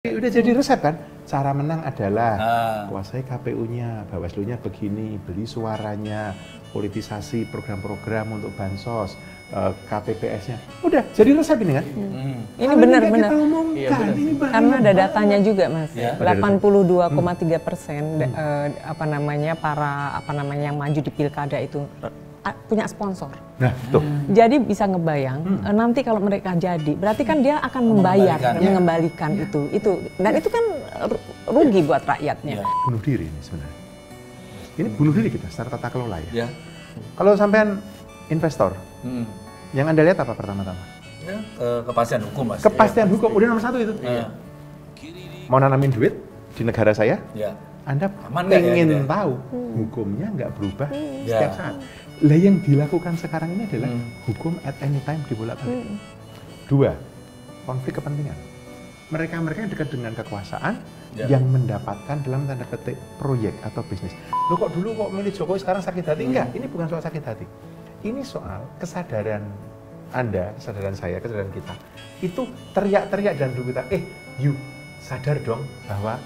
Udah jadi resep kan? Cara menang adalah kuasai KPU-nya, Bawaslu-nya begini, beli suaranya, politisasi program-program untuk bansos, KPPS-nya. Udah jadi resep ini kan? Ini benar-benar. Iya, karena ada datanya juga, Mas. Ya. 82,3% yang maju di pilkada itu punya sponsor. Nah, tuh. Jadi bisa ngebayang nanti kalau mereka jadi, berarti kan dia akan mengembalikan itu. Dan itu kan rugi buat rakyatnya. Bunuh diri ini sebenarnya. Ini bunuh diri kita secara tata kelola ya. Kalau sampean investor, yang Anda lihat apa pertama-tama? Ya, kepastian hukum, Mas. Kepastian hukum, udah nomor 1 itu. Mau nanamin duit di negara saya, Anda pengen tahu hukumnya nggak berubah setiap saat. Lah yang dilakukan sekarang ini adalah hukum at any time dibolak-balik. 2, konflik kepentingan. Mereka yang dekat dengan kekuasaan yang mendapatkan dalam tanda petik proyek atau bisnis. Loh kok dulu kok milih Jokowi sekarang sakit hati? Enggak, ini bukan soal sakit hati. Ini soal kesadaran Anda, kesadaran saya, kesadaran kita. Itu teriak-teriak dan dulu kita, you sadar dong bahwa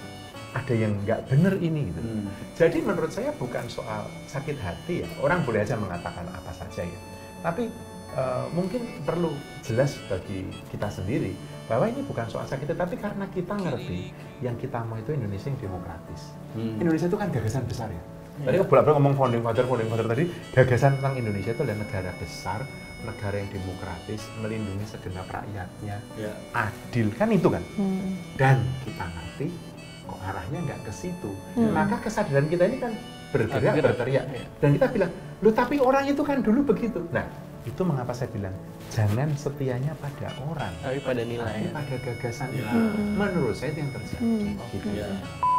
ada yang nggak bener ini gitu. Jadi menurut saya bukan soal sakit hati ya. Orang boleh aja mengatakan apa saja ya. Tapi mungkin perlu jelas bagi kita sendiri bahwa ini bukan soal sakit hati, tapi karena kita ngerti yang kita mau itu Indonesia yang demokratis. Indonesia itu kan gagasan besar ya. Tadi bolak-balik ngomong founding father tadi, gagasan tentang Indonesia itu adalah negara besar, negara yang demokratis, melindungi segenap rakyatnya, adil, kan itu kan. Dan kita ngerti kok arahnya nggak ke situ. Maka kesadaran kita ini kan berteriak. Dan kita bilang, loh tapi orang itu kan dulu begitu. Nah, itu mengapa saya bilang, jangan setianya pada orang, tapi pada nilai, tapi pada gagasan. Menurut saya itu yang terjadi. Gitu.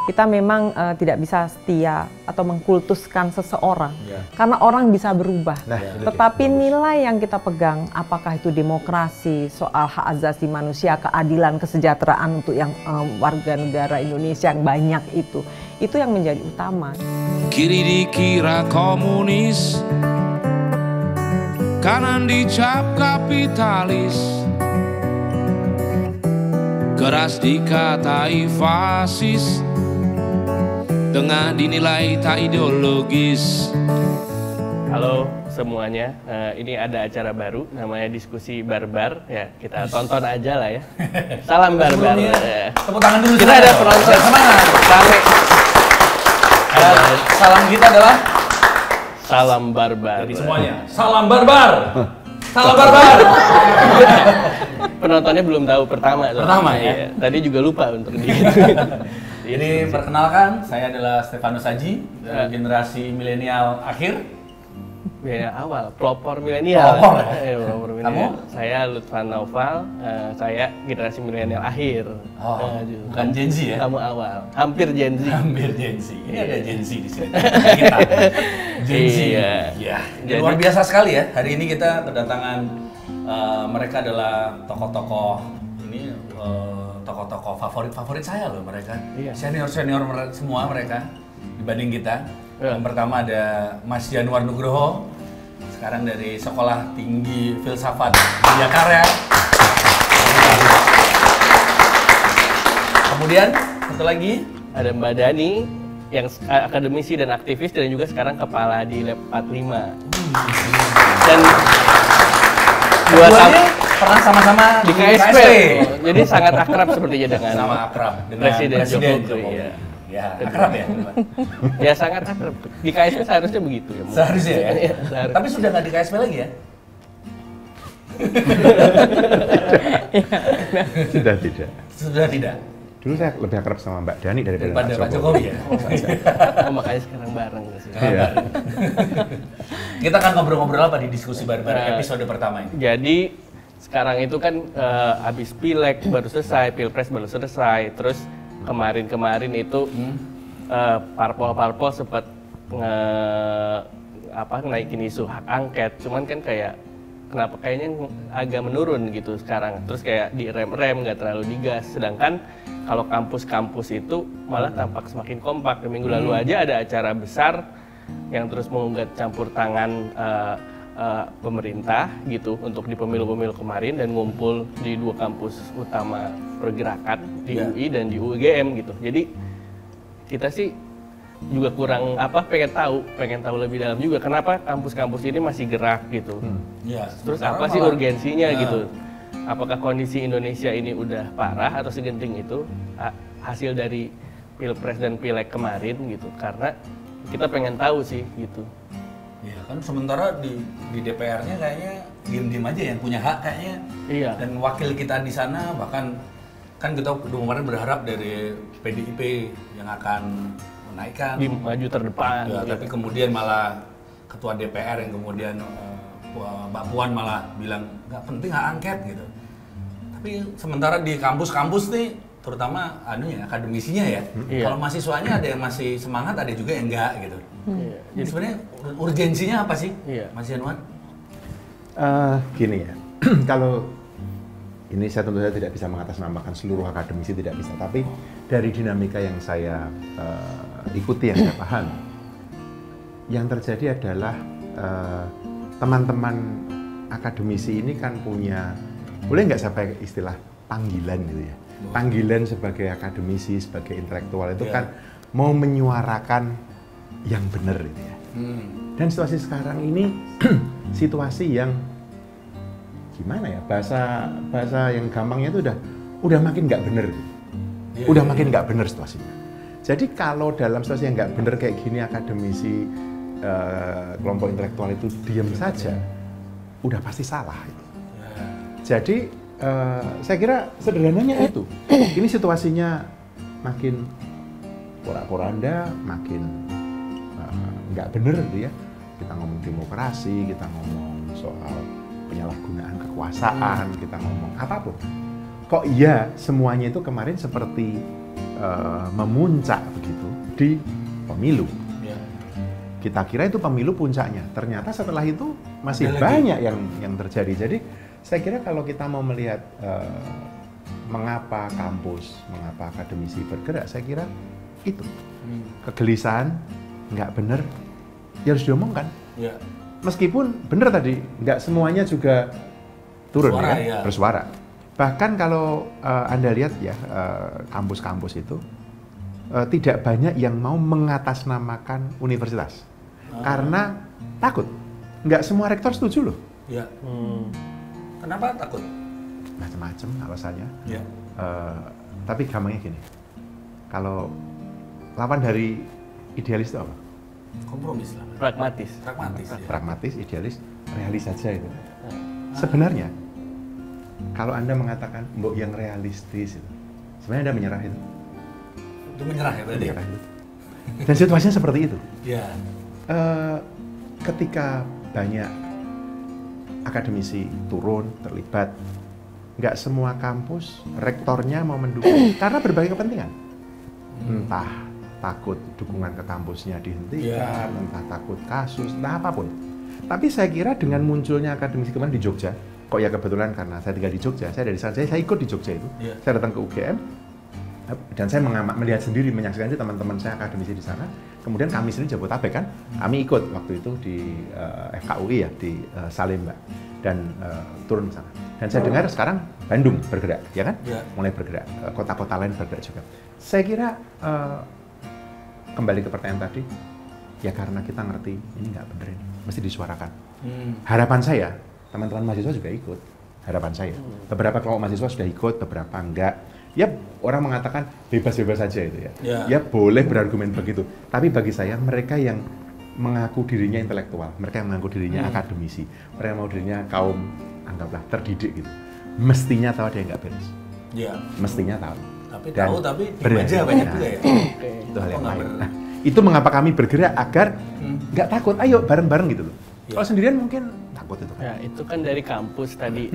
Kita memang tidak bisa setia atau mengkultuskan seseorang, karena orang bisa berubah. Tetapi nilai yang kita pegang, apakah itu demokrasi, soal hak asasi manusia, keadilan, kesejahteraan untuk yang warga negara Indonesia yang banyak itu yang menjadi utama. Kiri dikira komunis, kanan dicap kapitalis, keras dikatai fasis, tengah dinilai tak ideologis. Halo semuanya, ini ada acara baru namanya Diskusi Barbar ya, kita tonton aja lah ya. Salam Barbar. Tepuk tangan dulu. Kita ada penonton. Semangat. Salam kita adalah Salam Barbar. Jadi semuanya, salam barbar. Salam barbar. Penontonnya belum tahu pertama ya. Tadi juga lupa untuk Ini perkenalkan, saya adalah Stefanus Aji, generasi milenial akhir. Awal, pelopor milenial. Kamu? Saya Lutfan Naufal, saya generasi milenial akhir. Bukan Gen Z ya? Kamu awal, hampir Gen Z. Hampir Gen Z. Ini ada Gen Z di sini. Kita. Gen Z. Ya. Luar biasa sekali ya. Hari ini kita kedatangan mereka adalah tokoh-tokoh ini. Tokoh-tokoh favorit saya loh mereka. Senior semua mereka dibanding kita. Yang pertama ada Mas Januar Nugroho, sekarang dari Sekolah Tinggi Filsafat Jakarta. Kemudian satu lagi ada Mbak Dani yang akademisi dan aktivis dan juga sekarang kepala di Lab 45. Dan duanya pernah sama-sama di KSP. Jadi sangat akrab sepertinya dengan Presiden Jokowi. Ya, akrab ya? Ya sangat akrab. Di KSP seharusnya begitu ya. Seharusnya ya? Tapi sudah nggak di KSP lagi ya? Sudah tidak. Dulu saya lebih akrab sama Mbak Dani daripada Pak Jokowi ya? Makanya sekarang bareng. Kita akan ngobrol-ngobrol apa di Diskusi Barbar episode pertama ini? Jadi sekarang itu kan habis pileg baru selesai, pilpres baru selesai, terus kemarin itu parpol sempat naikin isu hak angket, cuman kan kayak kenapa kayaknya agak menurun gitu sekarang, terus kayak direm-rem nggak terlalu digas, sedangkan kalau kampus-kampus itu malah tampak semakin kompak. Minggu lalu aja ada acara besar yang terus mengunggat campur tangan pemerintah gitu untuk di pemilu-pemilu kemarin dan ngumpul di 2 kampus utama pergerakan di UI dan di UGM gitu. Jadi kita sih juga kurang pengen tahu lebih dalam juga kenapa kampus-kampus ini masih gerak gitu. Terus apa sih urgensinya gitu? Apakah kondisi Indonesia ini udah parah atau segenting itu hasil dari Pilpres dan Pileg kemarin gitu? Karena kita pengen tahu sih gitu. Ya kan sementara di DPR-nya kayaknya diem-diem aja yang punya hak kayaknya. Iya. Dan wakil kita di sana bahkan kan kita kemarin berharap dari PDIP yang akan menaikkan maju terdepan. Ya, tapi kemudian malah ketua DPR yang kemudian Mbak Puan malah bilang nggak penting hak angket gitu. Tapi sementara di kampus-kampus nih terutama akademisinya ya. Kalau mahasiswanya ada yang masih semangat, ada juga yang enggak gitu. Jadi sebenarnya urgensinya apa sih, Mas Yanuar? Gini ya, kalau ini saya tentu saja tidak bisa mengatasnamakan seluruh akademisi, tidak bisa. Tapi dari dinamika yang saya ikuti, yang saya paham, yang terjadi adalah teman-teman akademisi ini kan punya, boleh nggak saya pakai istilah panggilan gitu ya? Panggilan sebagai akademisi, sebagai intelektual itu kan mau menyuarakan yang benar gitu ya. Dan situasi sekarang ini situasi yang gimana ya, bahasa yang gampangnya itu udah makin nggak benar gitu. Udah makin nggak benar situasinya. Jadi kalau dalam situasi yang nggak benar kayak gini, akademisi kelompok intelektual itu diam saja, udah pasti salah gitu. Jadi saya kira sederhananya itu. Ini situasinya makin porak-poranda, makin nggak bener gitu ya. Kita ngomong demokrasi, kita ngomong soal penyalahgunaan kekuasaan, kita ngomong apapun. Kok iya semuanya itu kemarin seperti memuncak begitu di pemilu. Kita kira itu pemilu puncaknya. Ternyata setelah itu masih banyak yang terjadi. Jadi saya kira kalau kita mau melihat mengapa kampus, mengapa akademisi bergerak, saya kira itu kegelisahan, nggak bener, ya harus diomongkan. Meskipun bener tadi, nggak semuanya juga turun bersuara. Bahkan kalau Anda lihat ya kampus-kampus itu tidak banyak yang mau mengatasnamakan universitas karena takut. Nggak semua rektor setuju loh. Kenapa takut? Macam-macam alasannya. Tapi gampangnya gini, kalau lawan dari idealis itu apa? Kompromis lah. Pragmatis, idealis, realis saja itu. Sebenarnya, kalau Anda mengatakan mbok yang realistis itu, sebenarnya Anda menyerah itu. Itu menyerah ya berarti? Menyerah itu. Dan situasinya seperti itu. Ketika banyak akademisi turun, terlibat, nggak semua kampus, rektornya mau mendukung karena berbagai kepentingan. Entah takut dukungan ke kampusnya dihentikan, entah takut kasus, entah apapun. Tapi saya kira dengan munculnya akademisi kemarin di Jogja, kok ya kebetulan karena saya tinggal di Jogja, saya dari sana, saya ikut di Jogja itu. Saya datang ke UGM, dan saya melihat sendiri, menyaksikan sendiri teman-teman saya akademisi di sana. Kemudian kami sendiri Jabodetabek kan, kami ikut waktu itu di FKUI ya, di Salemba, dan turun ke sana. Dan saya dengar sekarang Bandung bergerak, ya kan? Mulai bergerak, kota-kota lain bergerak juga. Saya kira kembali ke pertanyaan tadi, ya karena kita ngerti ini nggak bener, ini mesti disuarakan. Harapan saya, teman-teman mahasiswa juga ikut. Harapan saya, beberapa kelompok mahasiswa sudah ikut, beberapa enggak. Ya orang mengatakan bebas-bebas saja itu ya. Ya boleh berargumen begitu. Tapi bagi saya mereka yang mengaku dirinya intelektual, mereka yang mengaku dirinya akademisi, mereka yang mau dirinya kaum anggaplah terdidik gitu, mestinya tahu ada yang nggak beres. Mestinya tahu. Tapi tahu tapi aja banyak juga ya. Itu hal yang lain. Nah, itu mengapa kami bergerak agar nggak takut, ayo bareng-bareng gitu loh. Kalau sendirian mungkin takut itu. Ya, itu kan dari kampus tadi.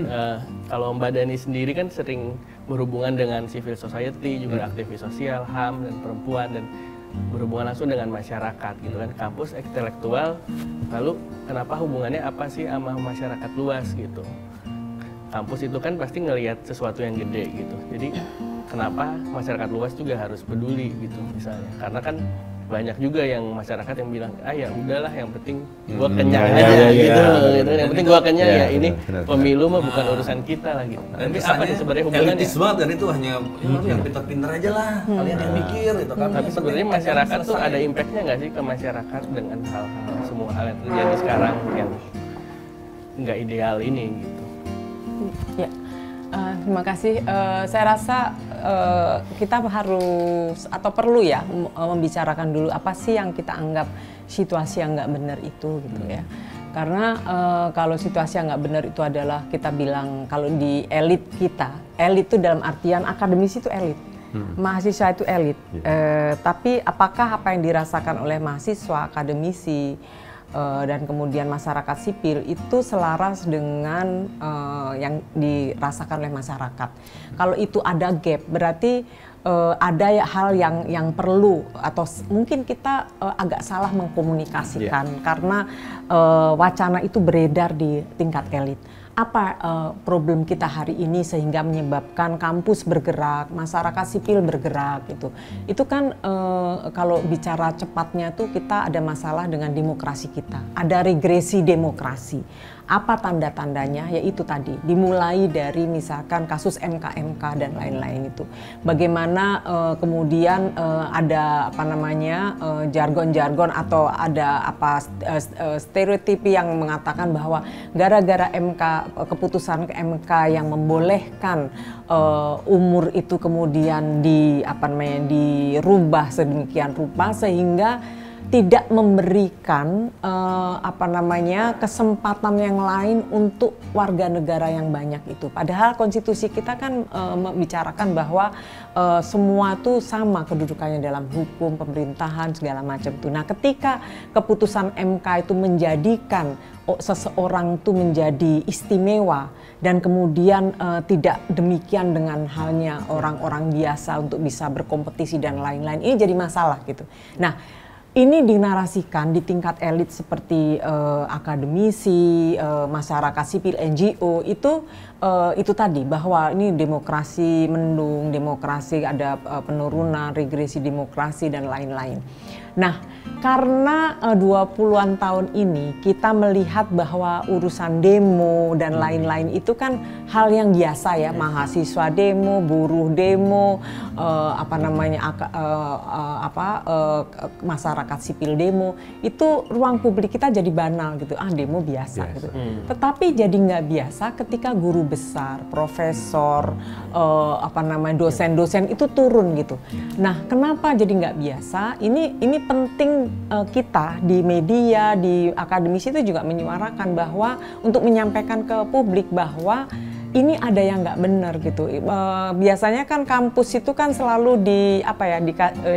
Kalau Mbak Dani sendiri kan sering berhubungan dengan civil society, juga aktivis sosial, HAM dan perempuan, dan berhubungan langsung dengan masyarakat gitu kan. Kampus intelektual, lalu kenapa hubungannya apa sih sama masyarakat luas gitu? Kampus itu kan pasti ngelihat sesuatu yang gede gitu. Jadi kenapa masyarakat luas juga harus peduli gitu misalnya? Karena kan banyak juga yang masyarakat yang bilang, ya udahlah yang penting gua kenyang aja gitu. Yang penting gua kenyang ya ini pemilu mah bukan urusan kita lah gitu. Tapi apa sih sebenarnya hubungannya? Elitis banget dan itu hanya yang pintar-pintar aja lah, kalian yang mikir gitu kan. Tapi sebenarnya masyarakat tuh ada impact-nya nggak sih ke masyarakat dengan hal-hal semua hal yang terjadi sekarang yang nggak ideal ini gitu. Ya, terima kasih. Saya rasa kita harus atau perlu ya membicarakan dulu apa sih yang kita anggap situasi yang nggak benar itu gitu ya. Karena kalau situasi yang nggak benar itu adalah kita bilang kalau di elit kita, elit itu dalam artian akademisi itu elit. Mahasiswa itu elit, tapi apakah apa yang dirasakan oleh mahasiswa, akademisi, dan kemudian masyarakat sipil itu selaras dengan yang dirasakan oleh masyarakat? Kalau itu ada gap, berarti ada hal yang perlu atau mungkin kita agak salah mengkomunikasikan karena wacana itu beredar di tingkat elit. Apa problem kita hari ini sehingga menyebabkan kampus bergerak, masyarakat sipil bergerak gitu. Itu kan kalau bicara cepatnya tuh kita ada masalah dengan demokrasi kita. Ada regresi demokrasi. Apa tanda-tandanya? Yaitu tadi dimulai dari misalkan kasus MK dan lain-lain itu. Bagaimana kemudian ada apa namanya jargon-jargon atau ada apa stereotip yang mengatakan bahwa gara-gara keputusan MK yang membolehkan umur itu kemudian dirubah sedemikian rupa sehingga tidak memberikan kesempatan yang lain untuk warga negara yang banyak itu. Padahal konstitusi kita kan membicarakan bahwa semua tuh sama kedudukannya dalam hukum, pemerintahan segala macam itu. Nah, ketika keputusan MK itu menjadikan seseorang itu menjadi istimewa dan kemudian tidak demikian dengan halnya orang-orang biasa untuk bisa berkompetisi dan lain-lain, ini jadi masalah gitu. Nah, ini dinarasikan di tingkat elit seperti akademisi, masyarakat sipil, NGO itu tadi bahwa ini demokrasi mendung, demokrasi ada penurunan, regresi demokrasi dan lain-lain. Nah, karena 20-an tahun ini kita melihat bahwa urusan demo dan lain-lain itu kan hal yang biasa ya, mahasiswa demo, buruh demo, masyarakat sipil demo, itu ruang publik kita jadi banal gitu, demo biasa gitu. Tetapi jadi nggak biasa ketika guru besar, profesor, dosen-dosen itu turun gitu. Nah, kenapa jadi nggak biasa? Ini penting kita di media, di akademisi itu juga menyuarakan bahwa untuk menyampaikan ke publik bahwa ini ada yang nggak benar gitu. Biasanya kan kampus itu kan selalu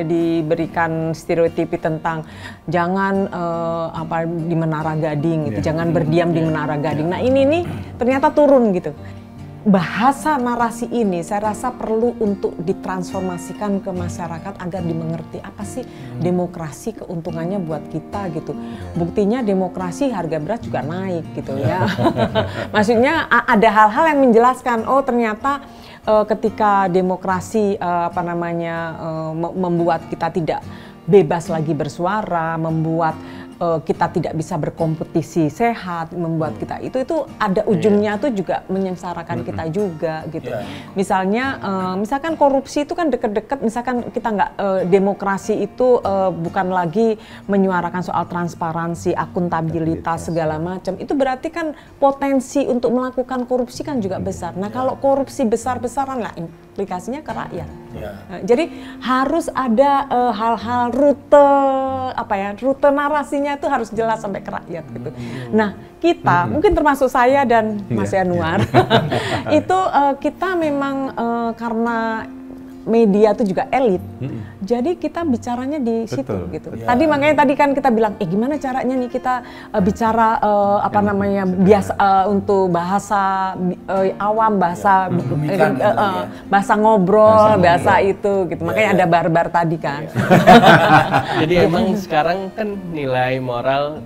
diberikan stereotipi tentang jangan di Menara Gading gitu, jangan berdiam di Menara Gading. Nah, ini nih ternyata turun gitu. Bahasa narasi ini saya rasa perlu untuk ditransformasikan ke masyarakat agar dimengerti apa sih demokrasi, keuntungannya buat kita gitu. Buktinya demokrasi harga beras juga naik gitu ya. Maksudnya ada hal-hal yang menjelaskan ternyata ketika demokrasi membuat kita tidak bebas lagi bersuara, membuat kita tidak bisa berkompetisi sehat, membuat kita itu ada ujungnya tuh juga menyengsarakan kita juga gitu. Misalkan korupsi itu kan deket-deket, misalkan kita nggak demokrasi itu bukan lagi menyuarakan soal transparansi, akuntabilitas segala macam, itu berarti kan potensi untuk melakukan korupsi kan juga besar. Nah, kalau korupsi besar-besaran lah implikasinya ke rakyat. Jadi harus ada hal-hal rute narasinya itu harus jelas sampai ke rakyat gitu. Nah, kita mungkin termasuk saya dan Mas Yanuar itu kita memang karena media itu juga elit, jadi kita bicaranya di situ gitu. Tadi makanya kan kita bilang, gimana caranya nih kita bicara biasa untuk bahasa awam, bahasa bahasa ngobrol, bahasa itu gitu. Makanya ada barbar tadi kan. Jadi emang sekarang kan nilai moral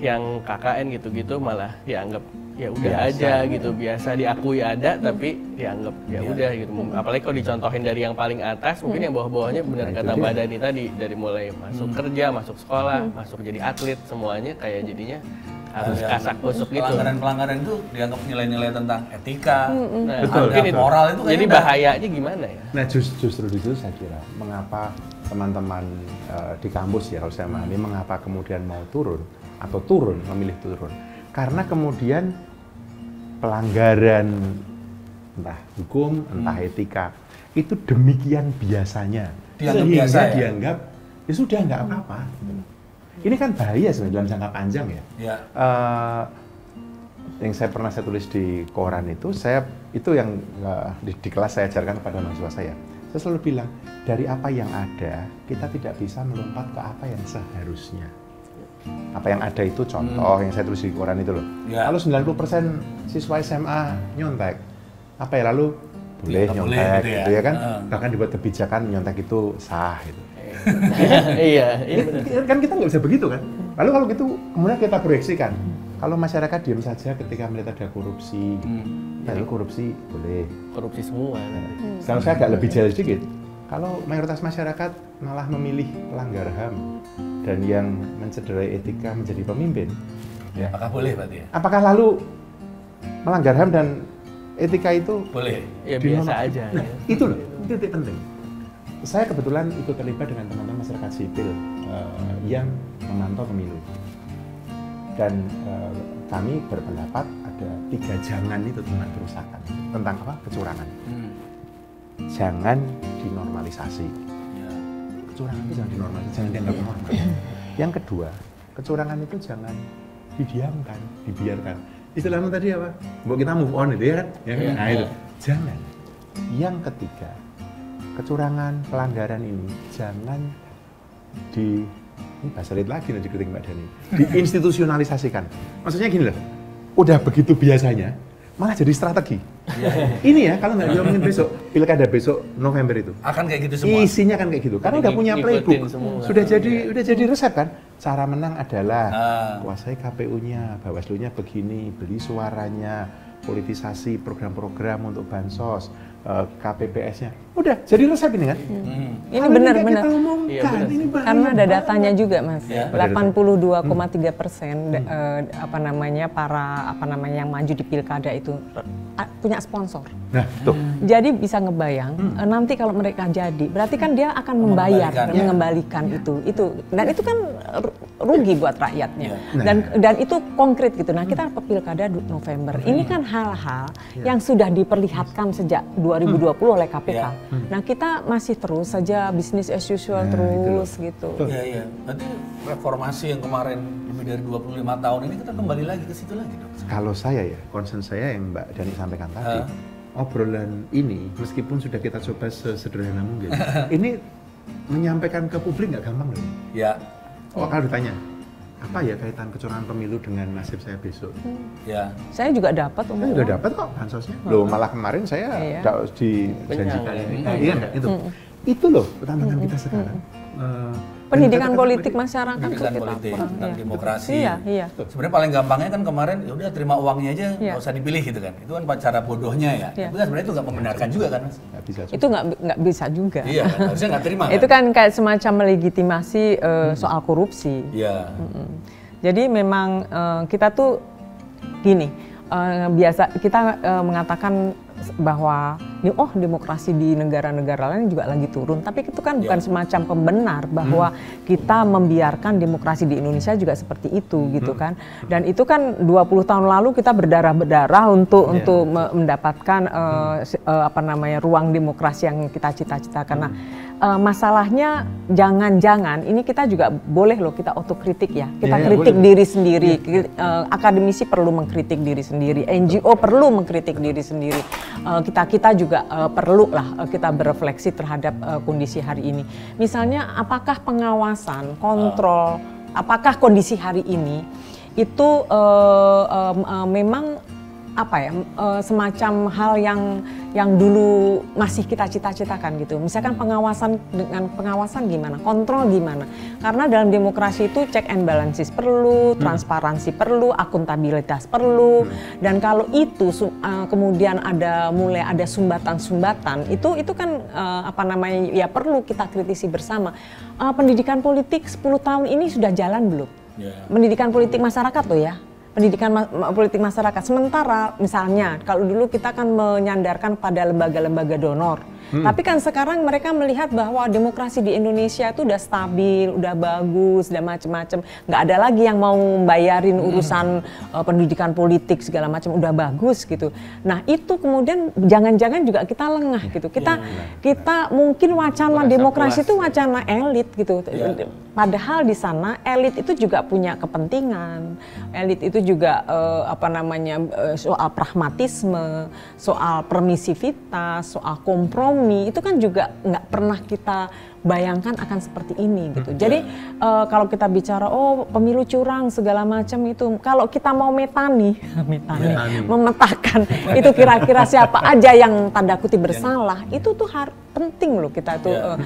yang KKN gitu-gitu malah dianggap ya udah aja gitu, biasa diakui ada tapi dianggap ya udah gitu. Apalagi kalau dicontohin dari yang paling atas, mungkin yang bawah-bawahnya benar kata Mbak Dani tadi, dari mulai masuk kerja, masuk sekolah, masuk jadi atlet, semuanya kayak jadinya harus kasak kusuk gitu. Pelanggaran itu dianggap nilai-nilai tentang etika, mungkin moral itu jadi bahayanya gimana ya? Nah justru itu saya kira mengapa teman-teman di kampus ya kalau saya memahami mengapa kemudian mau turun atau memilih turun, karena kemudian pelanggaran entah hukum, entah etika itu demikian biasanya sehingga dianggap ya sudah nggak apa-apa. Ini kan bahaya sebenarnya dalam jangka panjang ya. Yang saya tulis di koran itu, yang di kelas saya ajarkan kepada mahasiswa saya. Saya selalu bilang, dari apa yang ada, kita tidak bisa melompat ke apa yang seharusnya. Apa yang ada itu contoh yang saya tulis di koran itu loh. Kalau 90% siswa SMA nyontek, apa ya lalu boleh nyontek gitu ya kan? Bahkan dibuat kebijakan nyontek itu sah gitu. Iya, kan kita nggak bisa begitu kan. Lalu kalau gitu kemudian kita proyeksikan, kalau masyarakat diam saja ketika melihat ada korupsi, lalu korupsi boleh. Korupsi semua. Sekarang saya agak lebih jauh sedikit. Kalau mayoritas masyarakat malah memilih pelanggar HAM dan yang mencederai etika menjadi pemimpin, ya. Apakah boleh berarti ya? Apakah lalu melanggar HAM dan etika itu boleh? Ya biasa aja. Nah, itu loh, itu titik penting. Saya kebetulan ikut terlibat dengan teman-teman masyarakat sipil yang memantau pemilu. Dan kami berpendapat ada 3 jangan itu tentang kerusakan. Tentang apa? Kecurangan. Jangan dinormalisasi. Kecurangan itu jangan dinormalisasi, jangan dianggap normal. Yang kedua, kecurangan itu jangan didiamkan, dibiarkan. Istilahnya tadi apa? Mbok kita move on itu ya kan? Nah itu. Jangan. Yang ketiga, kecurangan, pelanggaran ini jangan ini bahasa lain lagi nanti dikritik Mbak Dani, diinstitusionalisasikan. Maksudnya gini loh, udah begitu biasanya, malah jadi strategi. Ini ya, kalau nggak diomongin besok, pilkada besok November itu. Akan kayak gitu semua? Isinya kan kayak gitu, karena udah punya playbook, udah jadi resep kan. Cara menang adalah kuasai KPU-nya, Bawaslu-nya begini, beli suaranya, politisasi program-program untuk bansos, KPPS-nya, udah jadi resep ini kan? Ini benar. Karena ada datanya juga mas. 82,3% para yang maju di pilkada itu punya sponsor. Nah, tuh. Jadi bisa ngebayang nanti kalau mereka jadi, berarti kan dia akan mengembalikan itu. Dan itu kan rugi buat rakyatnya. Dan itu konkret gitu. Nah, kita pilkada November. Ini kan hal-hal yang sudah diperlihatkan sejak 2020 oleh KPK. Nah, kita masih terus saja bisnis as usual terus gitu. Iya. Berarti reformasi yang kemarin lebih dari 25 tahun ini kita kembali lagi ke situ lagi dong. Kalau saya ya, concern saya yang Mbak Dani sampaikan tadi, obrolan ini meskipun sudah kita coba sesederhana mungkin, ini menyampaikan ke publik nggak gampang loh. Ya. Kalau ditanya, apa ya kaitan kecurangan pemilu dengan nasib saya besok? Ya. Saya juga dapat. Saya juga dapat kok bansosnya. Loh, malah kemarin saya dijanjikan ini. Iya enggak itu. Itu loh tantangan kita sekarang. Pendidikan politik masyarakat pendidikan politik tentang demokrasi. Iya. Sebenarnya paling gampangnya kan kemarin ya udah terima uangnya aja, nggak usah dipilih gitu kan. Itu kan cara bodohnya ya. Tapi kan sebenarnya itu nggak membenarkan juga kan mas. Nggak bisa. Itu nggak bisa juga. Iya, kan? Harusnya nggak terima. Itu kan kayak semacam melegitimasi soal korupsi. Iya. Jadi memang kita tuh gini, biasa kita mengatakan bahwa demokrasi di negara-negara lain juga lagi turun, tapi itu kan bukan semacam pembenar bahwa kita membiarkan demokrasi di Indonesia juga seperti itu gitu kan. Dan itu kan 20 tahun lalu kita berdarah-berdarah untuk mendapatkan ruang demokrasi yang kita cita-citakan. Nah, masalahnya jangan-jangan ini kita juga boleh loh kita otokritik ya. Kita kritik diri sendiri. Akademisi perlu mengkritik diri sendiri, NGO perlu mengkritik diri sendiri. Kita juga perlu lah kita berefleksi terhadap kondisi hari ini. Misalnya apakah pengawasan, kontrol, apakah kondisi hari ini itu memang semacam hal yang dulu masih kita cita-citakan gitu. Misalkan pengawasan gimana, kontrol gimana. Karena dalam demokrasi itu check and balances perlu, transparansi perlu, akuntabilitas perlu. Dan kalau itu kemudian mulai ada sumbatan-sumbatan, itu kan ya perlu kita kritisi bersama. Pendidikan politik 10 tahun ini sudah jalan belum? Pendidikan politik masyarakat loh ya. Pendidikan politik masyarakat. Sementara misalnya kalau dulu kita kan menyandarkan pada lembaga-lembaga donor. Tapi kan sekarang mereka melihat bahwa demokrasi di Indonesia itu udah stabil, udah bagus, udah macam-macam. Nggak ada lagi yang mau bayarin urusan pendidikan politik segala macam, udah bagus gitu. Nah itu kemudian jangan-jangan juga kita lengah gitu. Kita mungkin wacana demokrasi itu wacana elit gitu. Padahal di sana elit itu juga punya kepentingan. Elit itu juga soal pragmatisme, soal permisivitas, soal kompromi. Itu kan juga nggak pernah kita bayangkan akan seperti ini gitu. Jadi kalau kita bicara pemilu curang segala macam itu, kalau kita mau memetakan itu kira-kira siapa aja yang tanda kutip bersalah, itu tuh penting loh kita tuh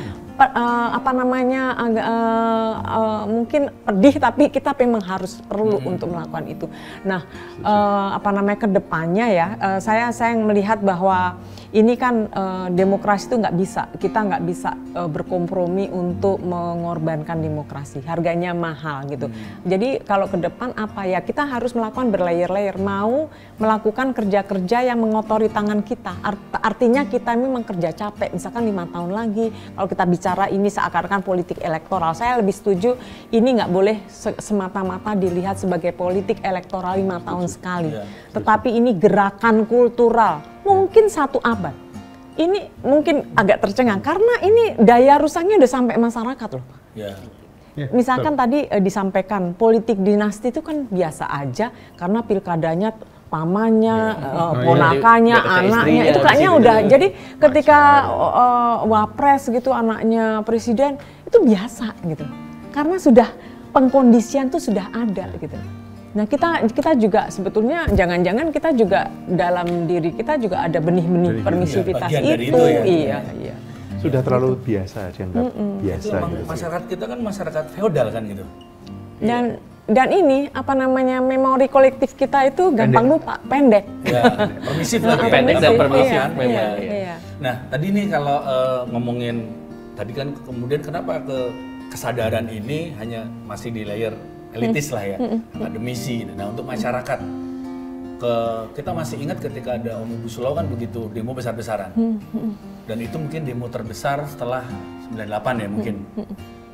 mungkin pedih tapi kita memang harus perlu untuk melakukan itu. Nah kedepannya ya saya melihat bahwa ini kan demokrasi itu kita nggak bisa berkompromi untuk mengorbankan demokrasi, harganya mahal gitu. Jadi kalau ke depan kita harus melakukan berlayer-layer, mau melakukan kerja-kerja yang mengotori tangan kita. Artinya kita memang kerja capek, misalkan 5 tahun lagi kalau kita bicara ini seakan-akan politik elektoral, saya lebih setuju ini nggak boleh semata-mata dilihat sebagai politik elektoral 5 tahun sekali, tetapi ini gerakan kultural mungkin 1 abad. Ini mungkin agak tercengang karena ini daya rusaknya udah sampai masyarakat loh. Misalkan tadi disampaikan politik dinasti itu kan biasa aja karena pilkadanya pamannya, ponakannya, anaknya itu kayaknya udah. Jadi ketika wapres gitu anaknya presiden itu biasa gitu. Karena sudah pengkondisian tuh sudah ada gitu. Nah kita juga sebetulnya jangan-jangan kita juga dalam diri kita juga ada benih-benih permisivitas itu. Iya. Sudah terlalu biasa dianggap biasa. Gitu. Masyarakat kita kan masyarakat feodal kan gitu. Dan ini memori kolektif kita itu gampang lupa, pendek. Permisif lagi. Pendek dan permisif memang. Nah tadi nih kalau ngomongin tadi kan kemudian kenapa kesadaran ini hanya masih di layer elitis lah ya, akademisi. Nah untuk masyarakat, kita masih ingat ketika ada Omnibus Law kan begitu demo besar-besaran. Dan itu mungkin demo terbesar setelah 98 ya mungkin.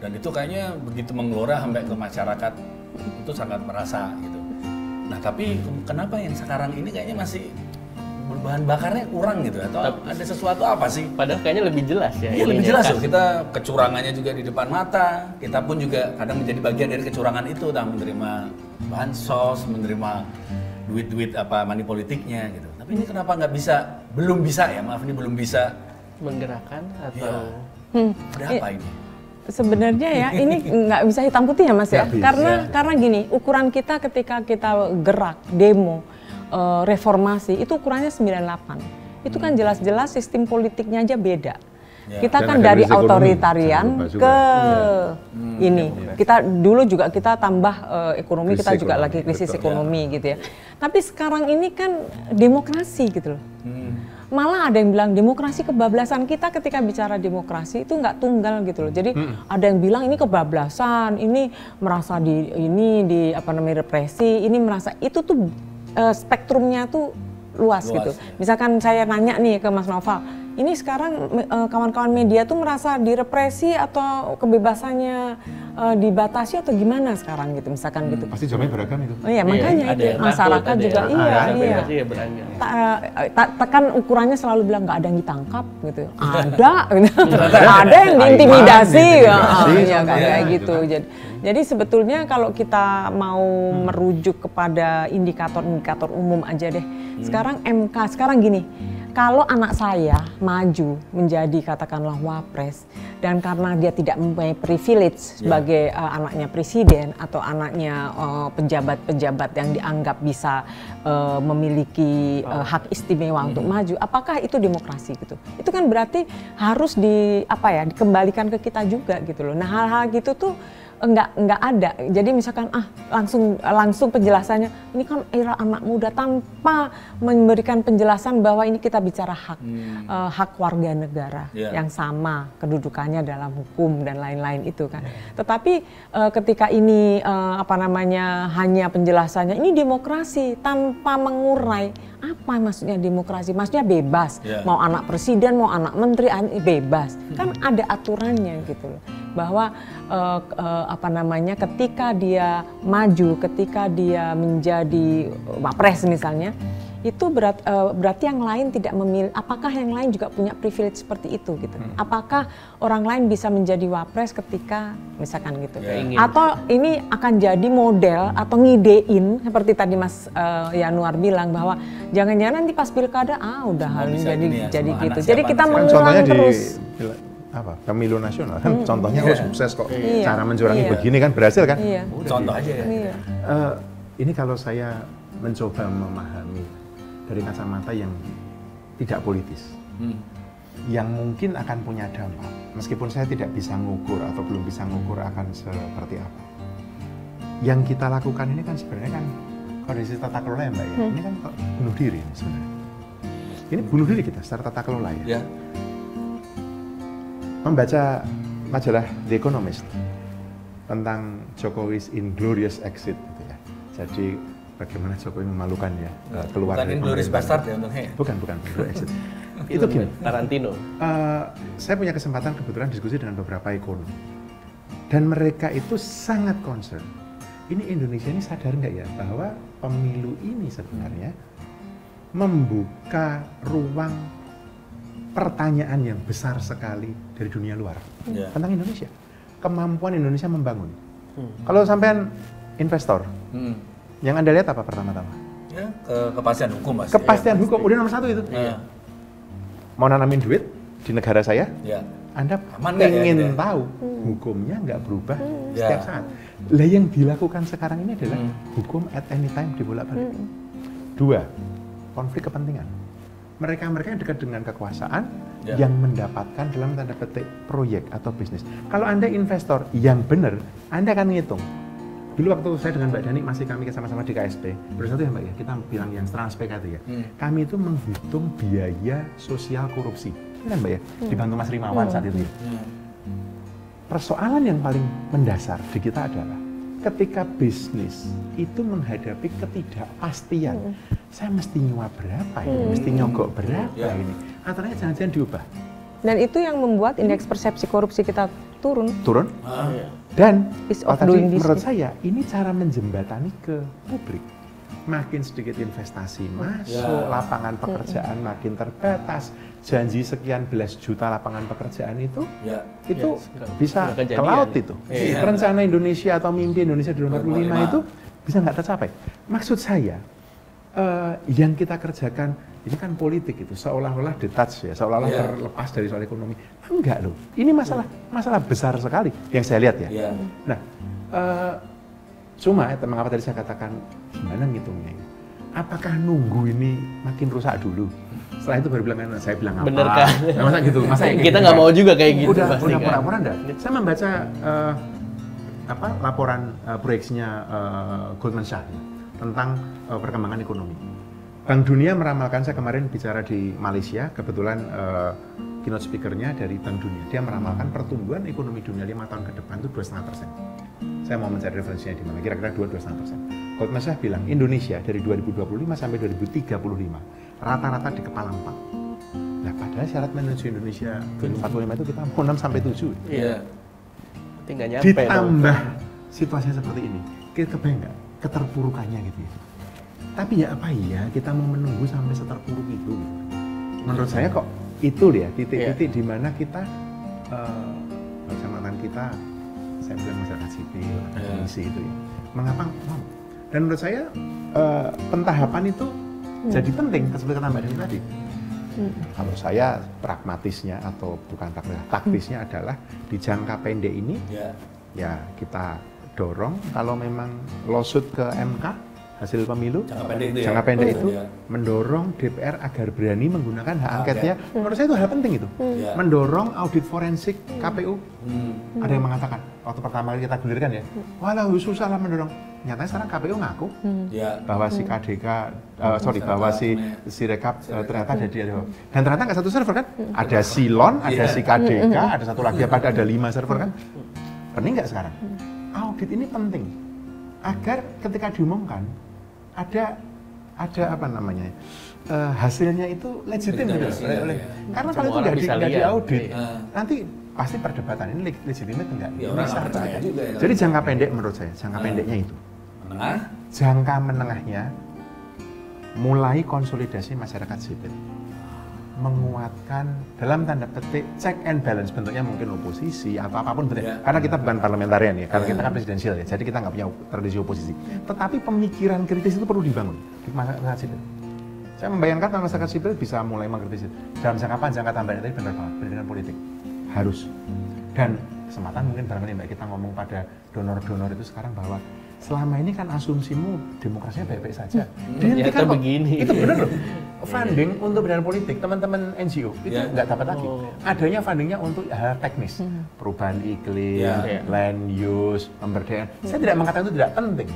Dan itu kayaknya begitu menggelora sampai ke masyarakat, itu sangat merasa gitu. Nah tapi kenapa yang sekarang ini kayaknya masih bahan bakarnya kurang gitu, atau ada sesuatu apa sih? Padahal kayaknya lebih jelas ya. Iya lebih jelas loh, kita kecurangannya juga di depan mata, kita pun juga kadang menjadi bagian dari kecurangan itu, menerima bansos, menerima duit-duit money politiknya gitu. Tapi ini kenapa belum bisa menggerakkan atau ada apa ini? Sebenarnya ya ini nggak bisa hitam putih ya Mas ya, karena gini, ukuran kita ketika kita gerak, demo, reformasi itu ukurannya 98. Itu kan jelas-jelas sistem politiknya aja beda. Kita kan dari otoritarian ke ini. Kita dulu juga kita tambah ekonomi, kita juga lagi krisis ekonomi gitu ya. Tapi sekarang ini kan demokrasi gitu loh. Malah ada yang bilang demokrasi kebablasan. Kita ketika bicara demokrasi itu nggak tunggal gitu loh. Jadi ada yang bilang ini kebablasan, ini merasa represi, ini merasa itu tuh spektrumnya tuh luas gitu. Misalkan saya nanya nih ke Mas Noval, ini sekarang kawan-kawan media tuh merasa direpresi atau kebebasannya dibatasi atau gimana sekarang gitu, misalkan gitu. Pasti jawabannya beragam itu. Oh iya, makanya itu masyarakat juga tekan ukurannya selalu bilang nggak ada yang ditangkap gitu. Ada yang diintimidasi ya kayak gitu. Jadi sebetulnya kalau kita mau merujuk kepada indikator-indikator umum aja deh. Sekarang MK sekarang gini. kalau anak saya maju menjadi katakanlah wapres dan karena dia tidak mempunyai privilege sebagai anaknya presiden atau anaknya pejabat-pejabat yang dianggap bisa memiliki hak istimewa untuk maju, apakah itu demokrasi gitu? Itu kan berarti harus dikembalikan ke kita juga gitu loh. Nah, hal-hal gitu tuh enggak ada. Jadi misalkan langsung penjelasannya ini kan era anak muda tanpa memberikan penjelasan bahwa ini kita bicara hak warga negara yang sama kedudukannya dalam hukum dan lain-lain itu kan. Tetapi ketika ini hanya penjelasannya ini demokrasi tanpa mengurai apa maksudnya demokrasi? Maksudnya bebas. Mau anak presiden, mau anak menteri bebas. Kan ada aturannya gitu loh. Bahwa ketika dia maju, ketika dia menjadi wapres misalnya, itu berarti yang lain tidak memilih. Apakah yang lain juga punya privilege seperti itu gitu? Apakah orang lain bisa menjadi wapres ketika misalkan gitu? Atau ini akan jadi model atau ngidein seperti tadi Mas Yanuar bilang bahwa jangan-jangan nanti pas pilkada udah hal jadi gitu. Jadi kita mengulang terus. Pemilu nasional kan contohnya sukses kok. Cara mencurangi begini kan berhasil kan? Contoh aja ya. Ini kalau saya mencoba memahami dari kacamata yang tidak politis, yang mungkin akan punya dampak, meskipun saya tidak bisa ngukur atau belum bisa ngukur akan seperti apa. Yang kita lakukan ini kan sebenarnya kan kondisi tata kelola ya Mbak ya, ini kan bunuh diri sebenarnya. Ini bunuh diri kita secara tata kelola ya. Membaca majalah The Economist tentang Jokowi's Inglorious Exit gitu ya. Jadi bagaimana Jokowi memalukan ya keluar dari Inglorious Bastard ya untungnya. Bukan Inglorious Exit. Itu gini. Tarantino. Saya punya kesempatan kebetulan diskusi dengan beberapa ekonom. Dan mereka itu sangat concern. Ini Indonesia ini sadar nggak ya bahwa pemilu ini sebenarnya membuka ruang pertanyaan yang besar sekali dari dunia luar tentang Indonesia, kemampuan Indonesia membangun. Kalau sampean investor, yang Anda lihat apa pertama-tama? Kepastian hukum Mas. Kepastian hukum, udah nomor 1 itu. Mau nanamin duit di negara saya, Anda pengen tahu hukumnya nggak berubah setiap saat. Lah yang dilakukan sekarang ini adalah hukum at any time dibolak-balik. 2, konflik kepentingan. Mereka yang dekat dengan kekuasaan yang mendapatkan dalam tanda petik proyek atau bisnis. Kalau Anda investor yang benar, Anda akan ngitung. Dulu waktu saya dengan Mbak Dani masih kami sama-sama di KSP, bersatu ya Mbak ya, kita bilang yang Trans PK itu ya. Kami itu menghitung biaya sosial korupsi. Kan Mbak ya, dibantu Mas Rimawan saat itu ya. Persoalan yang paling mendasar di kita adalah ketika bisnis itu menghadapi ketidakpastian, saya mesti nyuap berapa ini, mesti nyogok berapa ini, aturannya jangan-jangan diubah. Dan itu yang membuat indeks persepsi korupsi kita turun. Dan menurut saya ini cara menjembatani ke publik. Makin sedikit investasi masuk, lapangan pekerjaan makin terbatas, janji sekian belas juta lapangan pekerjaan itu bisa ke laut itu. Rencana Indonesia atau mimpi Indonesia 2045 itu bisa nggak tercapai. Maksud saya, yang kita kerjakan ini kan politik itu seolah-olah detach ya, seolah-olah terlepas dari soal ekonomi. Enggak loh, ini masalah besar sekali yang saya lihat ya. Nah, cuma mengapa tadi saya katakan gimana ngitungnya? Apakah nunggu ini makin rusak dulu? Setelah itu baru bilang, saya bilang apa? Bener kan? Nah, masa gitu? Masa kita nggak mau juga kayak gitu. Udah pura-pura enggak? Saya membaca laporan proyeksinya Goldman Sachs tentang perkembangan ekonomi. Bank Dunia meramalkan, saya kemarin bicara di Malaysia, kebetulan keynote speaker-nya dari Bank Dunia. Dia meramalkan pertumbuhan ekonomi dunia 5 tahun ke depan itu 2,5%. Saya mau mencari referensinya di mana, kira-kira 2,5%. Goldman Sachs bilang Indonesia dari 2025 sampai 2035 rata-rata di kepala 4. Nah, padahal syarat menuju Indonesia 2045 itu kita mau 6 sampai 7. Iya. Tinggal nyampe. Ditambah situasinya seperti ini, kita kebayang nggak keterpurukannya gitu ya. Tapi ya apa iya kita mau menunggu sampai seterpuruk itu? Menurut saya kok itu ya titik-titik di mana kita kecamatan kita, saya bilang masyarakat sipil, akademisi itu ya. Mengapa mau? Dan menurut saya pentahapan itu jadi penting seperti kata Mbak Dani tadi. Kalau saya pragmatisnya atau bukan pragmatis, taktisnya adalah di jangka pendek ini ya kita dorong kalau memang lawsuit ke MK hasil pemilu jangka pendek itu mendorong DPR agar berani menggunakan hak angketnya. Menurut saya itu hal penting itu. Mendorong audit forensik KPU. Ada yang mengatakan waktu pertama kali kita gulirkan ya, walah susah lah mendorong. Nyatanya sekarang KPU ngaku bahwa si KDK, bahwa si Rekap ternyata ada di dan ternyata nggak satu server kan? Ada Silon, ada si KDK, ada satu lagi ada 5 server kan? Penting nggak sekarang? Audit ini penting agar ketika diumumkan ada apa namanya hasilnya itu legitim gitu. Karena kalau itu nggak diaudit, nanti pasti perdebatan ini legitimate enggak? Bisa percaya juga. Jadi jangka pendek menurut saya, jangka pendeknya itu. Jangka menengahnya mulai konsolidasi masyarakat sipil, menguatkan dalam tanda petik check and balance, bentuknya mungkin oposisi atau apapun bentuknya. Karena kita bukan parlementarian ya, karena kita kan presidensial ya, jadi kita nggak punya tradisi oposisi. Tetapi pemikiran kritis itu perlu dibangun di masyarakat sipil. Saya membayangkan masyarakat sipil bisa mulai mengkritisi dalam jangka panjang, jangka tambahan tadi benar banget, pendidikan politik harus. Dan kesempatan mungkin barangkali Mbak kita ngomong pada donor-donor itu sekarang bahwa selama ini kan asumsimu demokrasinya baik-baik saja. Dihentikan kok. Begini. Itu benar loh. Funding untuk bidang politik, teman-teman NGO itu nggak dapat lagi. Adanya fundingnya untuk hal teknis, perubahan iklim, land use, pemberdayaan. Saya tidak mengatakan itu tidak penting.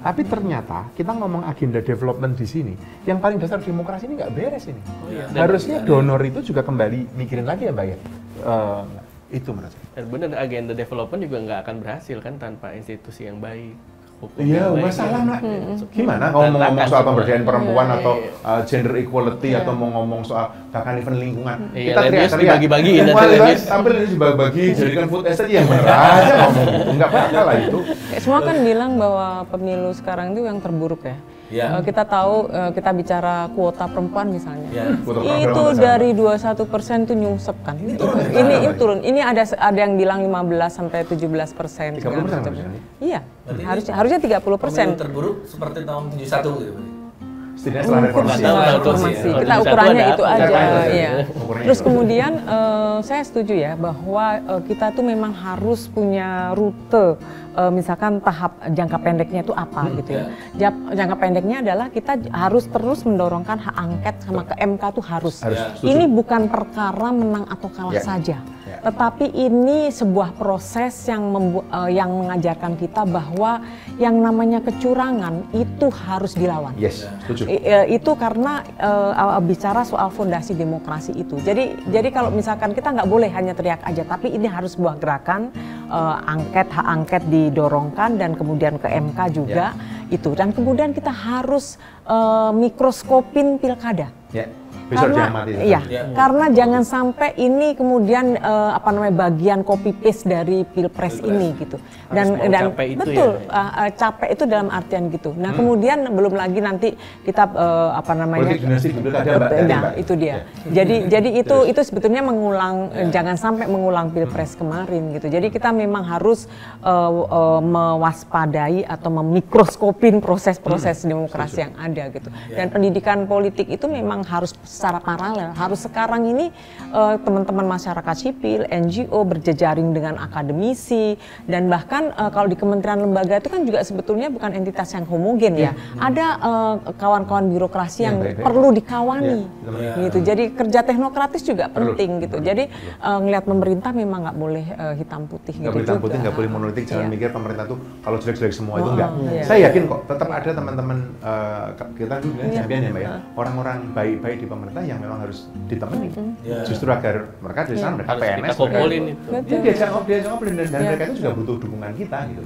Tapi ternyata kita ngomong agenda development di sini, yang paling dasar demokrasi ini nggak beres ini. Harusnya donor itu juga kembali mikirin lagi ya Mbak ya. Itu menurut saya. Dan benar agenda development juga nggak akan berhasil kan tanpa institusi yang baik. Iya, masalah lah. Gimana kalau mau ngomong soal pemberdayaan perempuan atau gender equality atau mau ngomong soal bahkan event lingkungan, kita teriak-teriak dibagi-bagiin tapi ini dibagi-bagi jadikan food estate yang bener aja ngomong enggak apa-apa lah itu. Semua kan bilang bahwa pemilu sekarang itu yang terburuk ya. Kita tahu kita bicara kuota perempuan misalnya, itu dari 21% itu nyungsep kan. Ini turun. Ini ada yang bilang 15-17%. 30%. Iya, harusnya 30%. Pemilu terburuk seperti tahun 71 gitu. Setelah reformasi. Kita ukurannya itu aja. Iya. Terus kemudian saya setuju ya bahwa kita tuh memang harus punya rute. Misalkan tahap jangka pendeknya itu apa gitu ya. Jangka pendeknya adalah kita harus terus mendorongkan hak angket sama ke MK tuh harus. Ini bukan perkara menang atau kalah saja. Tetapi ini sebuah proses yang mengajarkan kita bahwa yang namanya kecurangan itu harus dilawan. Yes, setuju. Itu karena bicara soal fondasi demokrasi itu. Jadi kalau misalkan kita nggak boleh hanya teriak aja, tapi ini harus sebuah gerakan hak angket didorongkan dan kemudian ke MK juga itu. Dan kemudian kita harus mikroskopin pilkada. Karena jangan sampai ini kemudian bagian copy paste dari pilpres ini gitu. Dan betul capek itu dalam artian gitu. Nah kemudian belum lagi nanti kita itu dia. Jadi itu sebetulnya mengulang jangan sampai mengulang pilpres kemarin gitu. Jadi kita memang harus mewaspadai atau memikroskopin proses-proses demokrasi yang ada gitu. Dan pendidikan politik itu memang harus secara paralel. Harus sekarang ini teman-teman masyarakat sipil, NGO berjejaring dengan akademisi dan bahkan kalau di kementerian lembaga itu kan juga sebetulnya bukan entitas yang homogen ya. Ada kawan-kawan birokrasi yang perlu dikawani gitu. Jadi kerja teknokratis juga penting gitu. Jadi ngelihat pemerintah memang nggak boleh hitam putih gitu. Nggak boleh hitam putih, nggak boleh monolitik. Jangan mikir pemerintah tuh kalau jelek-jelek semua itu enggak. Saya yakin kok tetap ada teman-teman kita dulu champion ya Mbak ya. Orang-orang baik-baik di pemerintah yang memang harus ditemani. Justru agar mereka di sana mereka PNS, diajak ngobrol dan mereka itu juga butuh dukungan kita gitu.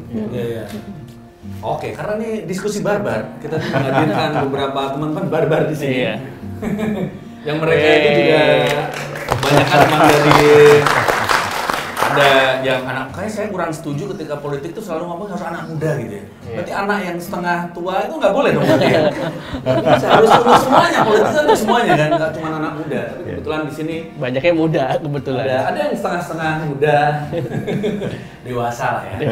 Oke, karena ini diskusi barbar, kita menghadirkan beberapa teman-teman barbar di sini. Yang mereka itu juga banyak teman dari ada yang kayak saya kurang setuju ketika politik itu selalu ngomong harus anak muda gitu ya. Berarti anak yang setengah tua itu nggak boleh dong berarti ya. Harus semuanya, politik itu semuanya kan, nggak cuma anak muda. Tapi kebetulan di sini banyaknya muda kebetulan. Ada yang setengah-setengah muda, dewasa lah ya,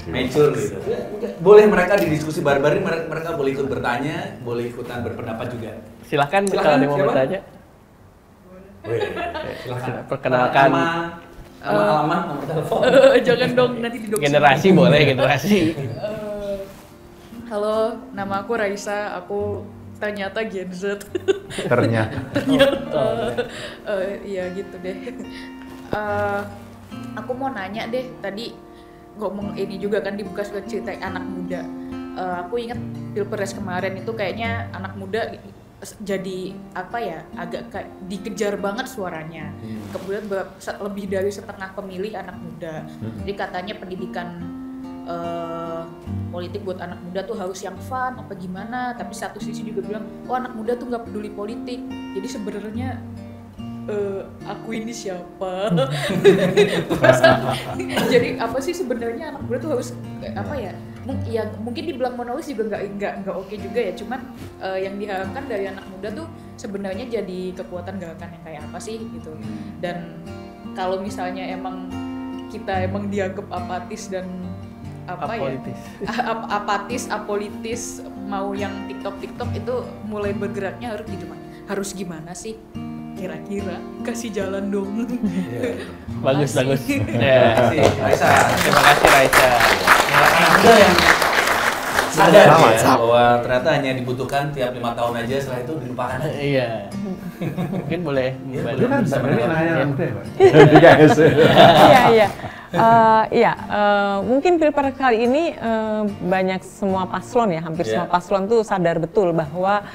mature gitu. Boleh mereka di diskusi barbar ini mereka boleh ikut bertanya, boleh ikutan berpendapat juga. Silahkan kalau ada yang mau bertanya. Silakan. Perkenalkan. Nama alamat, nomor telepon. Jangan dong, nanti didokter. Generasi boleh, generasi. Halo, nama aku Raisa. Aku ternyata Gen Z. Ternyata. Iya gitu deh. Aku mau nanya deh, tadi ngomong ini juga kan dibuka sudah cerita anak muda. Aku ingat Pilpres kemarin itu kayaknya anak muda jadi apa ya, agak kayak dikejar banget suaranya. Kemudian lebih dari setengah pemilih anak muda. Jadi katanya pendidikan politik buat anak muda tuh harus yang fun apa gimana. Tapi satu sisi juga bilang, oh anak muda tuh nggak peduli politik. Jadi sebenarnya aku ini siapa? Jadi apa sih sebenarnya anak muda tuh harus apa ya? Ya mungkin dibilang monolis juga nggak oke juga ya. Cuman yang diharapkan dari anak muda tuh sebenarnya jadi kekuatan gerakan yang kayak apa sih gitu. Dan kalau misalnya emang kita emang dianggap apatis dan apatis, apolitis, mau yang TikTok itu mulai bergeraknya harus gimana sih? Kira-kira kasih jalan dong. Bagus. Terima kasih Raisa. Terima kasih Raisa. Anda yang sadar bahwa ternyata hanya dibutuhkan tiap 5 tahun aja, setelah itu dilupakan. Iya. Mungkin boleh. Itu kan sebenarnya nanya muda ya, Pak. Iya. Mungkin Pilpres kali ini banyak semua paslon ya, hampir semua paslon tuh sadar betul bahwa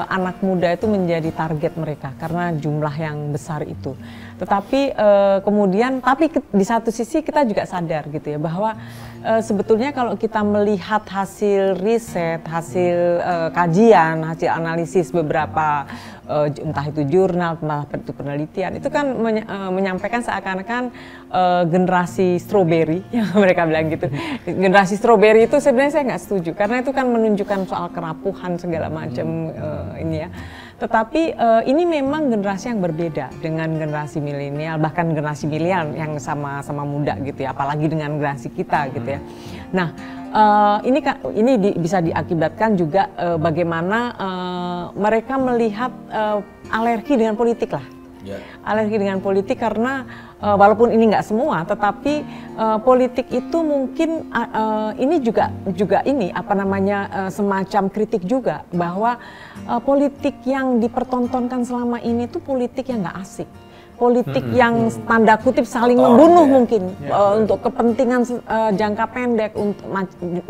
anak muda itu menjadi target mereka karena jumlah yang besar itu. Tetapi kemudian, di satu sisi kita juga sadar gitu ya bahwa sebetulnya kalau kita melihat hasil riset, hasil kajian, hasil analisis beberapa entah itu jurnal, entah itu penelitian, itu kan menyampaikan seakan-akan generasi strawberry yang mereka bilang gitu. Generasi strawberry itu sebenarnya saya nggak setuju karena itu kan menunjukkan soal kerapuhan segala macam ini ya. Tetapi ini memang generasi yang berbeda dengan generasi milenial, bahkan generasi milenial yang sama-sama muda gitu ya, apalagi dengan generasi kita gitu ya. Nah, ini bisa diakibatkan juga bagaimana mereka melihat alergi dengan politik lah. Alergi dengan politik karena walaupun ini nggak semua, tetapi politik itu mungkin ini juga ini apa namanya semacam kritik juga bahwa politik yang dipertontonkan selama ini tuh politik yang nggak asik. Politik yang tanda kutip saling membunuh mungkin untuk kepentingan jangka pendek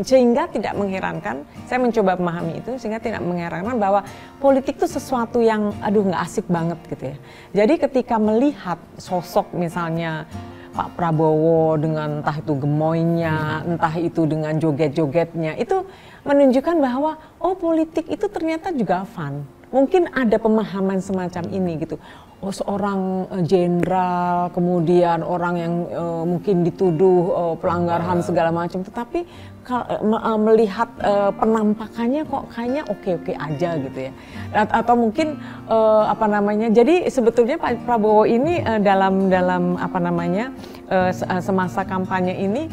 sehingga tidak mengherankan, saya mencoba memahami itu sehingga tidak mengherankan bahwa politik itu sesuatu yang nggak asik banget gitu ya. Jadi ketika melihat sosok misalnya Pak Prabowo dengan entah itu gemoynya, entah itu dengan joget-jogetnya, itu menunjukkan bahwa politik itu ternyata juga fun. Mungkin ada pemahaman semacam ini gitu. Seorang jenderal, kemudian orang yang mungkin dituduh pelanggar HAM segala macam, tetapi melihat penampakannya kok kayaknya oke-oke aja gitu ya. Atau mungkin jadi sebetulnya Pak Prabowo ini dalam semasa kampanye ini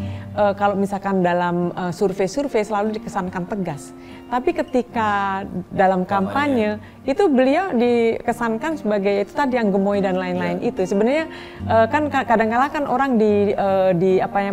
kalau misalkan dalam survei-survei selalu dikesankan tegas. Tapi ketika dalam kampanye itu beliau dikesankan sebagai itu tadi yang gemoy dan lain-lain itu. Sebenarnya kan kadang-kala kan orang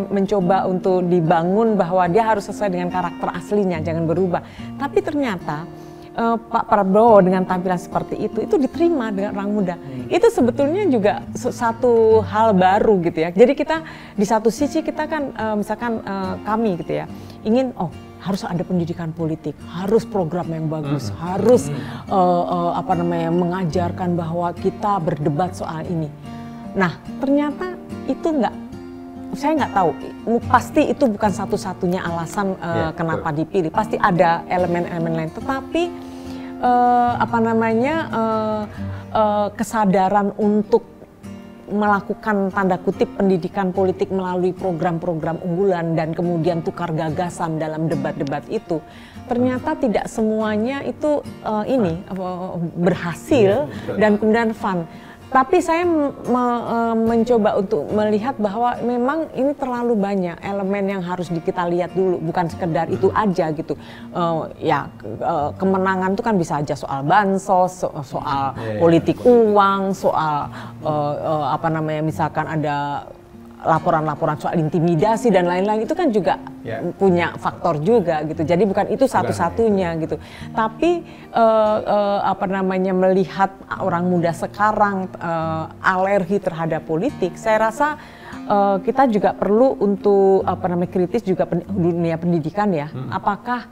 mencoba untuk dibangun bahwa dia harus sesuai dengan karakter aslinya, jangan berubah. Tapi ternyata Pak Prabowo dengan tampilan seperti itu diterima dengan orang muda. Itu sebetulnya juga satu hal baru gitu ya. Jadi kita di satu sisi kita kan misalkan kami gitu ya ingin harus ada pendidikan politik, harus program yang bagus, harus mengajarkan bahwa kita berdebat soal ini. Nah ternyata itu saya nggak tahu, pasti itu bukan satu-satunya alasan kenapa dipilih, pasti ada elemen-elemen lain. Tetapi kesadaran untuk melakukan tanda kutip pendidikan politik melalui program-program unggulan dan kemudian tukar gagasan dalam debat-debat itu ternyata tidak semuanya itu berhasil dan kemudian fun. Tapi saya mencoba untuk melihat bahwa memang ini terlalu banyak elemen yang harus kita lihat dulu, bukan sekedar itu aja gitu. Kemenangan itu kan bisa aja soal bansos, soal politik uang, soal misalkan ada laporan-laporan soal intimidasi dan lain-lain, itu kan juga punya faktor juga gitu. Jadi bukan itu satu-satunya gitu. Tapi melihat orang muda sekarang alergi terhadap politik, saya rasa kita juga perlu untuk kritis juga dunia pendidikan ya. Apakah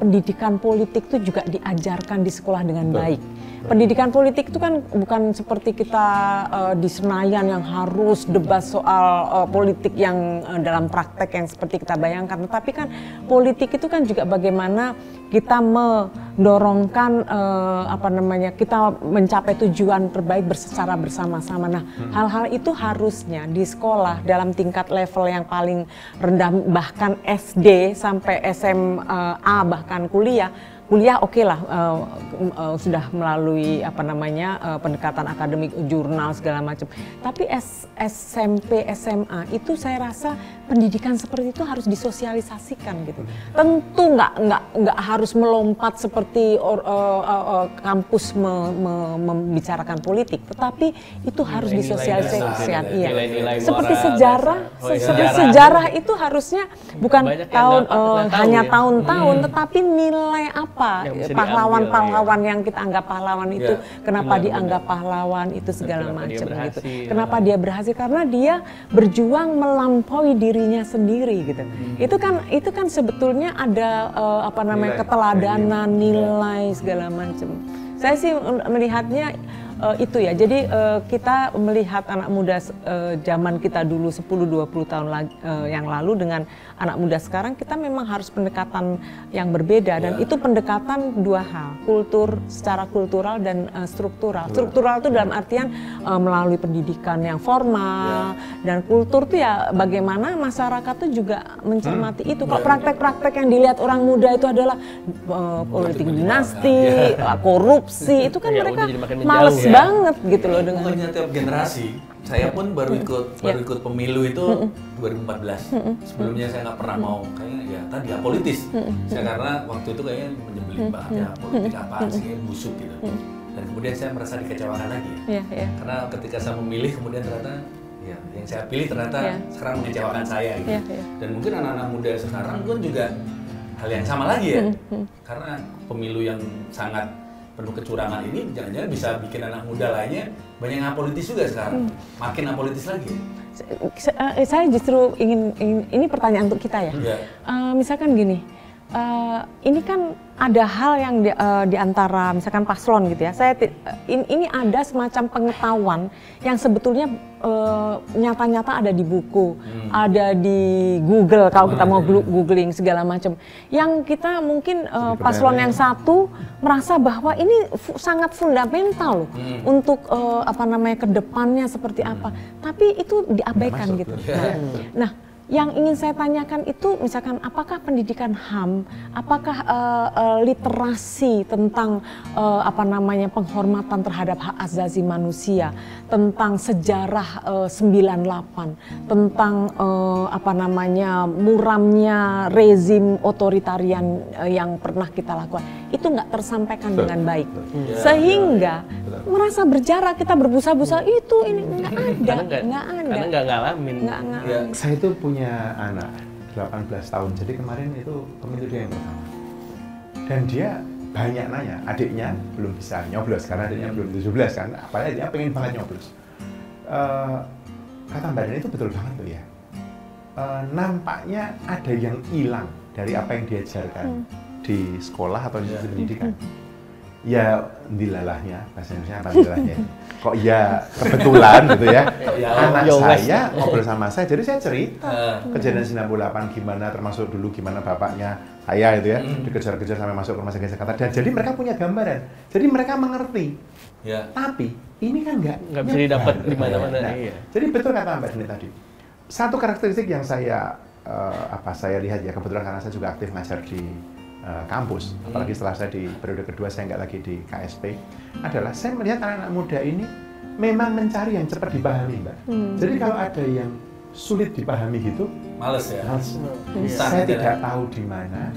pendidikan politik itu juga diajarkan di sekolah dengan baik? Pendidikan politik itu kan bukan seperti kita di Senayan yang harus debat soal politik yang dalam praktek yang seperti kita bayangkan, tetapi kan politik itu kan juga bagaimana kita mendorongkan kita mencapai tujuan terbaik secara bersama-sama. Nah, hal-hal itu harusnya di sekolah dalam tingkat level yang paling rendah, bahkan SD sampai SMA, bahkan kuliah oke lah, sudah melalui pendekatan akademik, jurnal segala macam. Tapi SMP, SMA itu saya rasa pendidikan seperti itu harus disosialisasikan gitu. Tentu nggak harus melompat seperti kampus membicarakan politik, tetapi itu harus disosialisasikan. Iya. Seperti sejarah itu harusnya bukan hanya tahun-tahun, tetapi nilai apa? Pahlawan-pahlawan yang kita anggap pahlawan itu, kenapa dianggap pahlawan itu segala macam gitu. Kenapa dia berhasil? Karena dia berjuang melampaui dirinya sendiri gitu. Itu kan sebetulnya ada keteladanan, nilai segala macam. Saya sih melihatnya itu ya. Jadi kita melihat anak muda zaman kita dulu 10-20 tahun yang lalu dengan anak muda sekarang, kita memang harus pendekatan yang berbeda, dan itu pendekatan dua hal, secara kultural dan struktural. Struktural itu dalam artian melalui pendidikan yang formal, dan kultur itu ya bagaimana masyarakat itu juga mencermati itu. Kalau praktek-praktek yang dilihat orang muda itu adalah politik dinasti, korupsi, itu kan mereka males banget gitu loh dengan. Bukannya tiap generasi. Saya pun baru ikut pemilu itu 2014. Sebelumnya saya nggak pernah mau, kayaknya tadi apolitis. Saya karena waktu itu kayaknya menyebelin banget ya, politik apaan sih, busuk gitu. Dan kemudian saya merasa dikecewakan lagi. Karena ketika saya memilih, kemudian ternyata yang saya pilih ternyata sekarang mengecewakan saya gitu. Dan mungkin anak-anak muda sekarang pun juga hal yang sama lagi ya. Karena pemilu yang sangat penuh kecurangan ini jangan-jangan bisa bikin anak muda lainnya banyak yang apolitis juga sekarang, makin apolitis lagi. Saya justru ingin ini pertanyaan untuk kita ya. Misalkan gini, ini kan ada hal yang di antara misalkan paslon gitu ya. Ini ada semacam pengetahuan yang sebetulnya nyata-nyata ada di buku, ada di Google kalau kita mau googling segala macam. Yang kita mungkin paslon yang satu merasa bahwa ini sangat fundamental loh untuk kedepannya seperti apa. Tapi itu diabaikan gitu. Nah, yang ingin saya tanyakan itu misalkan apakah pendidikan HAM, apakah literasi tentang penghormatan terhadap hak asasi manusia, tentang sejarah 98, tentang muramnya rezim otoritarian yang pernah kita lakukan, itu nggak tersampaikan dengan baik, sehingga merasa berjarak, kita berbusa-busa itu ini nggak ada. Karena nggak ngalamin. Saya itu punya anak 18 tahun, jadi kemarin itu pemilu dia yang pertama, dan dia banyak nanya, adiknya belum bisa nyoblos karena adiknya belum 17 kan, apalagi dia pengen banget nyoblos. Kata Mbak Dani itu betul banget tuh ya, nampaknya ada yang hilang dari apa yang diajarkan di sekolah atau di pendidikan. Ya dilalahnya, bahasa Indonesia apa dilalahnya? Kok ya kebetulan gitu ya, anak saya ngobrol sama saya, jadi saya cerita kejadian 98 gimana, termasuk dulu gimana bapaknya saya itu ya, dikejar-kejar sampai masuk ke rumah sakit Jakarta, dan jadi mereka punya gambaran, jadi mereka mengerti. Tapi ini kan nggak bisa didapat di mana-mana. Jadi betul kata Mbak Dini tadi, satu karakteristik yang saya lihat ya, kebetulan karena saya juga aktif ngajar di kampus, apalagi setelah saya di periode kedua saya nggak lagi di KSP, adalah saya melihat anak-anak muda ini memang mencari yang cepat dipahami, Mbak. Jadi kalau ada yang sulit dipahami gitu, males ya. Saya tidak tahu di mana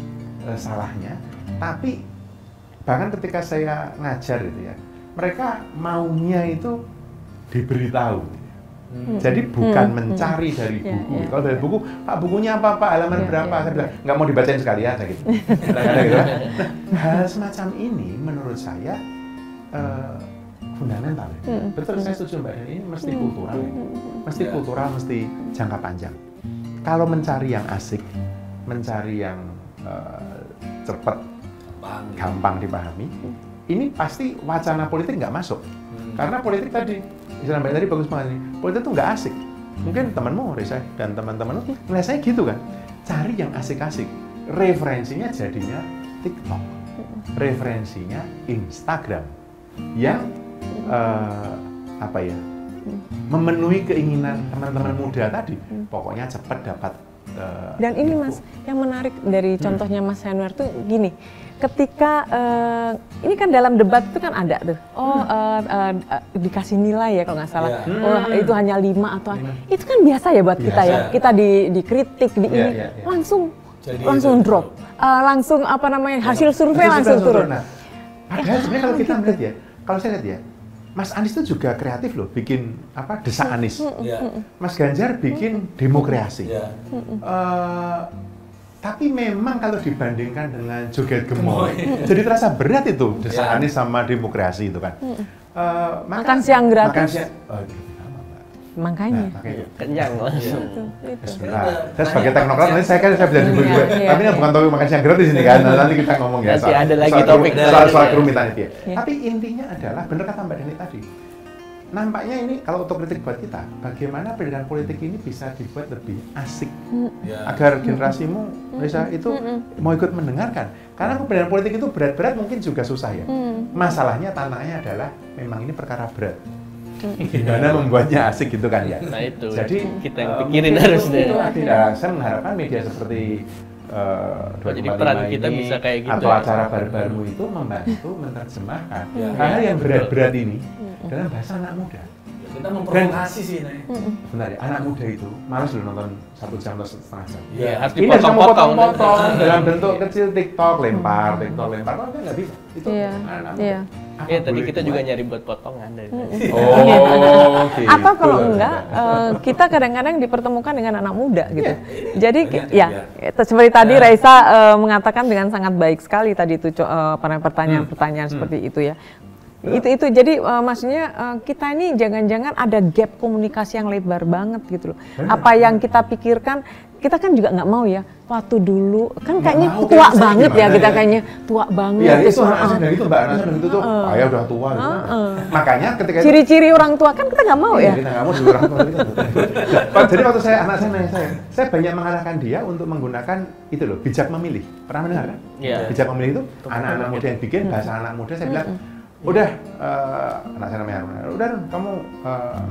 salahnya, tapi bahkan ketika saya ngajar gitu ya, mereka maunya itu diberitahu. Jadi bukan mencari dari buku. Kalau dari buku, Pak bukunya apa Pak, halaman berapa? Saya bilang nggak mau dibacain sekali aja gitu. Nah, hal semacam ini menurut saya fundamental. Betul, saya setuju Mbak. Ini mesti kultural, mesti kultural, mesti jangka panjang. Kalau mencari yang asik, mencari yang cepat, gampang dipahami, ini pasti wacana politik nggak masuk. Karena politik tadi, istilah Mbak tadi bagus banget nih, politik itu nggak asik. Mungkin temanmu, Risa, dan teman-temanmu nilai saya gitu kan, cari yang asik-asik. Referensinya jadinya TikTok, referensinya Instagram, yang apa ya, memenuhi keinginan teman-teman muda tadi. Pokoknya cepat dapat. Dan ini Mas, yang menarik dari contohnya Mas Henwer tuh gini, ketika ini kan dalam debat itu kan ada tuh, dikasih nilai ya kalau nggak salah, itu hanya 5 atau itu kan biasa ya buat kita ya, kita dikritik langsung drop, langsung apa namanya hasil survei langsung turun. Nah, padahal sebenarnya kalau kita melihat ya, kalau saya lihat ya, Mas Anies itu juga kreatif loh, bikin apa Desa Anies. Mas Ganjar bikin demokrasi. Tapi memang kalau dibandingkan dengan Joget Gemoy, jadi terasa berat itu Desa Anies sama demokrasi itu kan. Makan siang gratis. Makanya. Kenyang langsung. Saya sebagai teknokrat, nanti saya bisa disebut juga. Tapi ini bukan topik makan siang gratis ini kan. Nanti kita ngomong ya. Nanti ada lagi topik soal kerumitan itu ya. Tapi intinya adalah benar kata Mbak Deni tadi. Nampaknya ini kalau otokritik buat kita, bagaimana pendidikan politik ini bisa dibuat lebih asik agar generasimu bisa itu mau ikut mendengarkan. Karena pendidikan politik itu berat-berat mungkin juga susah ya. Masalahnya tantangannya adalah memang ini perkara berat. Gimana membuatnya asik gitu kan ya. Nah itu. Jadi kita yang pikirin harus deh. Saya mengharapkan media seperti jadi peran kita ini, bisa kayak gitu atau acara baru-baru itu membantu menerjemahkan hal yang berat-berat ini dalam bahasa anak muda. Kita memprovokasi sih ini. Benar ya, anak muda itu malas dulu nonton 1 jam atau setengah jam. Iya, harus ini dipotong-potong dalam bentuk kecil TikTok lempar, kalau nggak bisa. Itu anak muda. Iya, tadi kita juga nyari buat potongan dari tadi. Okay. Atau kalau enggak, kita kadang-kadang dipertemukan dengan anak muda gitu. Jadi seperti tadi Raisa mengatakan dengan sangat baik sekali tadi itu pertanyaan-pertanyaan seperti itu ya. Itu jadi maksudnya kita ini jangan-jangan ada gap komunikasi yang lebar banget gitu loh. Apa yang kita pikirkan, kita kan juga nggak mau ya. Waktu dulu kan kayaknya tua banget ya kita kayaknya tua banget. Iya itu dari itu Mbak Nasa itu tuh ayah udah tua gitu. Makanya ketika ciri-ciri orang tua kan kita nggak mau ya. Kita nggak mau di orang tua gitu. Jadi waktu anak saya nanya saya banyak mengarahkan dia untuk menggunakan itu loh, bijak memilih. Pernah mendengar kan? Bijak memilih itu anak-anak muda yang bikin bahasa anak muda. Saya bilang udah, anak saya namanya udah kamu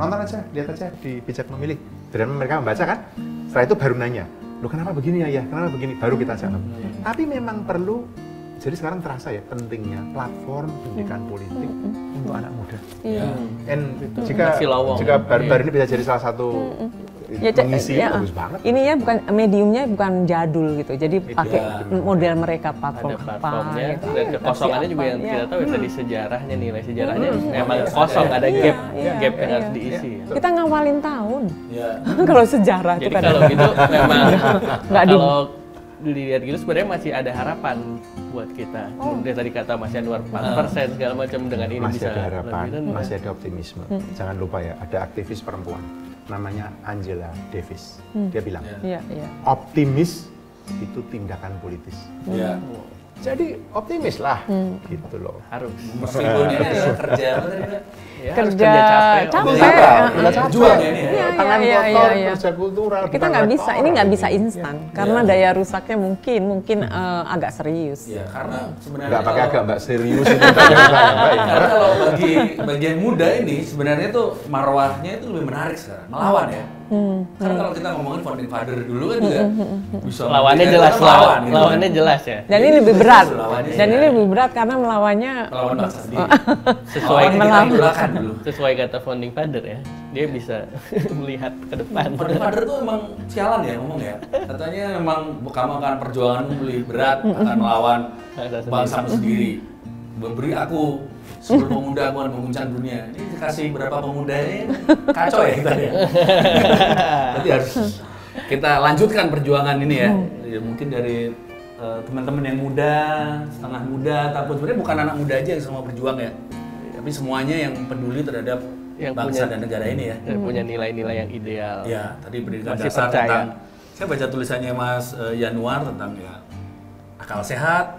nonton aja, lihat aja di bijak memilih. Dan mereka membaca kan, setelah itu baru nanya, loh kenapa begini ya, kenapa begini, baru kita jawab. Tapi memang perlu, jadi sekarang terasa ya pentingnya platform pendidikan politik untuk anak muda. Dan jika baru-baru ini bisa jadi salah satu pengisi, bagus banget. Ininya bukan mediumnya bukan jadul gitu, jadi pakai model mereka platform platformnya dan kekosongannya juga yang kita tahu ya tadi sejarahnya, nilai sejarahnya memang kosong, ada gap yang harus diisi. Kita ngawalin tahun kalau sejarah itu kan. Jadi kalau gitu memang kalau dilihat gitu sebenarnya masih ada harapan buat kita. Kemudian tadi kata Mas Yanwar 4% segala macam, dengan ini masih bisa ada harapan, lebih masih ada optimisme. Jangan lupa ya, ada aktivis perempuan namanya Angela Davis. Dia bilang, optimis itu tindakan politis. Jadi optimis lah, gitu loh. Harus. Meskipun ini adalah kerja kerja capek, jual tangan kotor, kerja kultural. Kita nggak bisa, ini nggak bisa instan karena daya rusaknya mungkin agak serius. Iya, karena sebenarnya nggak pakai agak mbak serius itu. Karena kalau bagi bagian muda ini sebenarnya tuh marwahnya itu lebih menarik sekarang, melawan ya. Karena kalau kita ngomongin founding father dulu kan juga bisa lawannya jelas, lawannya jelas ya. Dan ini lebih berat. Dan ini lebih berat karena melawan bangsa sendiri. Sesuai kata founding father ya. Dia bisa melihat ke depan. Founding father tuh emang sialan ya ngomong ya. Katanya memang kamu akan perjuanganmu lebih berat akan melawan bangsamu sendiri. Beri aku 10 pemuda aku akan mengguncang dunia. Ini dikasih berapa pemuda ini kacau ya kita ya. Berarti harus kita lanjutkan perjuangan ini ya. Mungkin dari teman-teman yang muda, setengah muda, ataupun sebenarnya bukan anak muda aja yang semua berjuang ya. Tapi semuanya yang peduli terhadap yang bangsa dan negara ini ya. Dan punya nilai-nilai yang ideal. Ya, tadi pendidikan dasar tentang, saya baca tulisannya Mas Yanuar tentang ya akal sehat,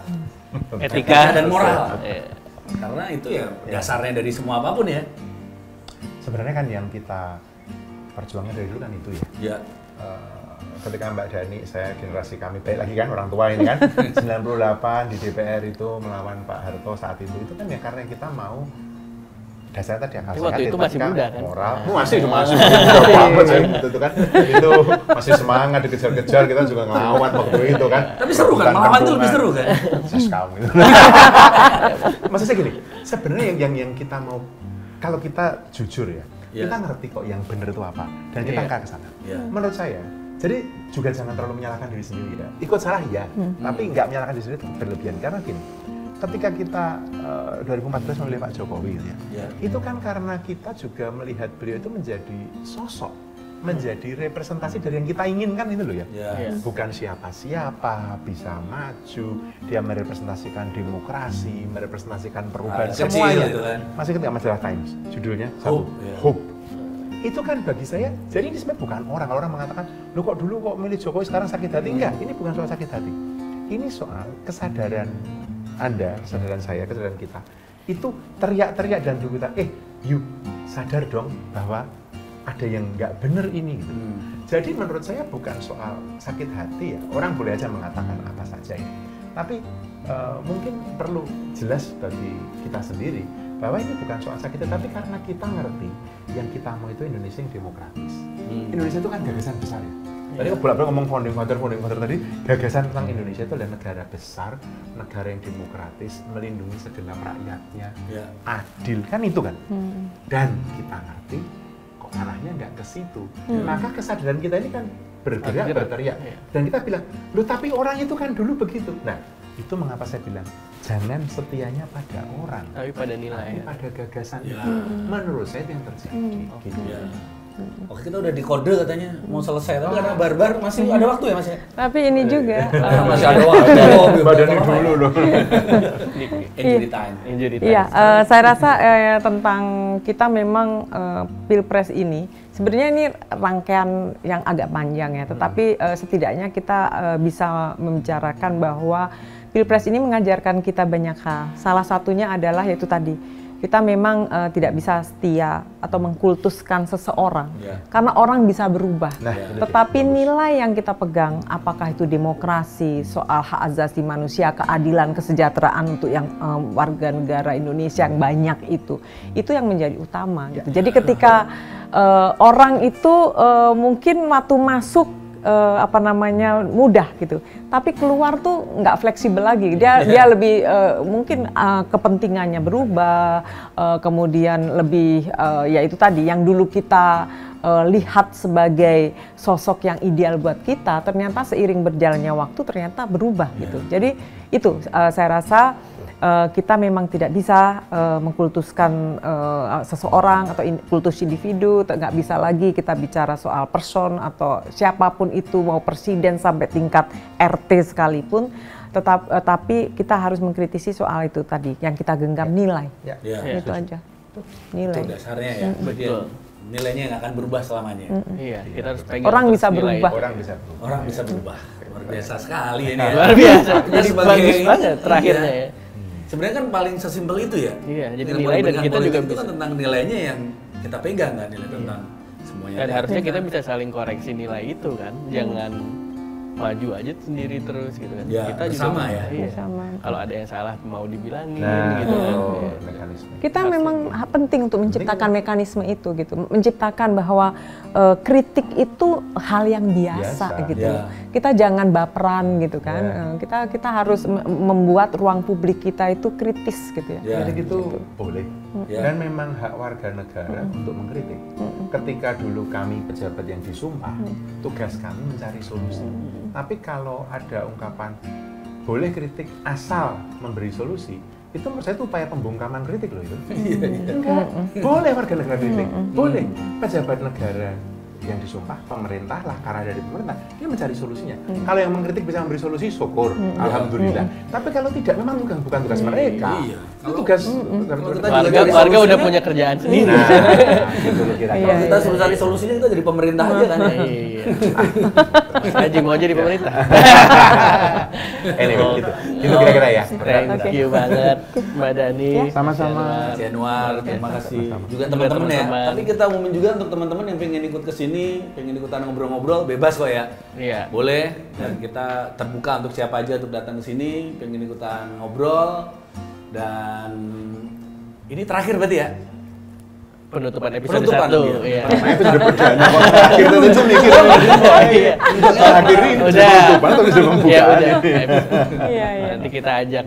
etika dan moral. Karena itu ya dasarnya dari semua apapun ya. Sebenarnya kan yang kita perjuangkan dari dulu kan itu ya. Ya. Ketika Mbak Dani, saya generasi kami baik lagi kan orang tua ini kan 98 di DPR itu melawan Pak Harto saat itu kan ya karena kita mau dasarnya tadi akal sehat. Waktu itu masih muda kan? Moral. Masih banget saya itu kan. Itu masih semangat dikejar-kejar kita juga ngelawan waktu itu kan. Tapi seru kan? Melawan itu lebih seru kan? Seskam gitu. Maksudnya gini, sebenarnya yang kita mau kalau kita jujur ya, kita ngerti kok yang benar itu apa dan kita angkat ke sana. Menurut saya, jadi juga jangan terlalu menyalahkan diri sendiri ya. Ikut salah ya, tapi nggak menyalahkan diri sendiri itu berlebihan karena gini. Ketika kita 2014 memilih Pak Jokowi ya, itu kan karena kita juga melihat beliau itu menjadi sosok, menjadi representasi dari yang kita inginkan itu loh ya. Bukan siapa-siapa bisa maju, dia merepresentasikan demokrasi, merepresentasikan perubahan semuanya. Kan? Masih ketika majalah Times, judulnya satu, Hope. Itu kan bagi saya, jadi ini sebenarnya bukan orang mengatakan, lo kok dulu kok milih Jokowi sekarang sakit hati? Enggak, ini bukan soal sakit hati. Ini soal kesadaran Anda, kesadaran saya, kesadaran kita. Itu teriak-teriak dan dulu kita, yuk sadar dong bahwa ada yang nggak bener ini gitu. Jadi menurut saya bukan soal sakit hati ya, orang boleh aja mengatakan apa saja ya. Tapi mungkin perlu jelas bagi kita sendiri bahwa ini bukan soal sakit hati, tapi karena kita ngerti yang kita mau itu Indonesia yang demokratis. Indonesia itu kan gagasan besar ya. Tadi bolak-balik ngomong founding father tadi, gagasan tentang Indonesia itu adalah negara besar, negara yang demokratis, melindungi segenap rakyatnya, adil, kan itu kan. Dan kita ngerti arahnya nggak ke situ, maka kesadaran kita ini kan berteriak, dan kita bilang, loh tapi orang itu kan dulu begitu. Nah, itu mengapa saya bilang, jangan setianya pada orang, tapi pada nilai, tapi pada gagasan. Menurut saya itu yang terjadi. Gitu. Oke, kita udah dikode katanya mau selesai, tapi karena barbar masih ada waktu ya Mas ya? Tapi ini juga masih ada waktu. Badannya dulu loh. Injury time. Iya, saya rasa tentang kita memang Pilpres ini sebenarnya ini rangkaian yang agak panjang ya, tetapi setidaknya kita bisa membicarakan bahwa Pilpres ini mengajarkan kita banyak hal. Salah satunya adalah yaitu tadi kita memang tidak bisa setia atau mengkultuskan seseorang karena orang bisa berubah. Tetapi nilai yang kita pegang, apakah itu demokrasi, soal hak asasi manusia, keadilan, kesejahteraan untuk yang warga negara Indonesia yang banyak itu yang menjadi utama. Gitu. Jadi ketika orang itu mungkin waktu masuk mudah gitu, tapi keluar tuh nggak fleksibel lagi, dia lebih mungkin kepentingannya berubah, kemudian lebih ya itu tadi yang dulu kita lihat sebagai sosok yang ideal buat kita, ternyata seiring berjalannya waktu ternyata berubah gitu. Jadi itu saya rasa kita memang tidak bisa mengkultuskan seseorang atau kultus individu, nggak bisa lagi kita bicara soal person atau siapapun itu, mau presiden sampai tingkat RT sekalipun, tapi kita harus mengkritisi soal itu tadi yang kita genggam, nilai. Itu aja. Nilai. Itu dasarnya ya. Betul. Nilainya nggak akan berubah selamanya. Iya, kita harus pegang. Orang bisa berubah. Orang bisa berubah. Luar biasa sekali ini. Luar biasa. Jadi bagus banget terakhirnya ya. Sebenarnya kan paling sesimpel itu ya. Iya, jadi nilai dan kita juga itu kan tentang nilainya yang kita pegang kan, nilai tentang semuanya. Dan harusnya kita bisa saling koreksi nilai itu kan. Jangan maju aja sendiri terus gitu kan. Ya, kita bersama juga, ya. Iya. Bersama. Kalau ada yang salah mau dibilangin gitu kan. Mekanisme. Kita memang penting untuk menciptakan mekanisme itu gitu, menciptakan bahwa kritik itu hal yang biasa gitu. Ya. Kita jangan baperan gitu kan. Kita harus membuat ruang publik kita itu kritis gitu ya. Kritik itu boleh. Dan memang hak warga negara untuk mengkritik. Ketika dulu kami pejabat yang disumpah, tugas kami mencari solusi. Tapi kalau ada ungkapan boleh kritik asal memberi solusi, itu menurut saya itu upaya pembungkaman kritik loh itu. Boleh warga negara kritik, boleh pejabat negara yang disumpah pemerintah lah, karena dari pemerintah dia mencari solusinya. Kalau yang mengkritik bisa memberi solusi, syukur, alhamdulillah. Tapi kalau tidak, memang bukan tugas mereka. Itu tugas warga udah punya kerjaan sendiri. Kalau kita suruh cari solusinya, kita jadi pemerintah aja kan. Iya. Haji mau jadi pemerintah. Anyway, itu kira-kira ya. Thank you banget Mbak Dani. Sama-sama. Januar, terima kasih juga teman-teman ya. Tapi kita umumin juga untuk teman-teman yang pengen ikut ke sini, pengen ikutan ngobrol-ngobrol, bebas kok ya. Iya. Boleh, dan kita terbuka untuk siapa aja untuk datang ke sini, pengen ikutan ngobrol. Dan ini terakhir berarti ya? Penutupan episode 1. Iya. Episode perdana kok terakhir itu cuma mikir terakhir ini penutupan atau sudah membuka? Iya. Nanti kita ajak.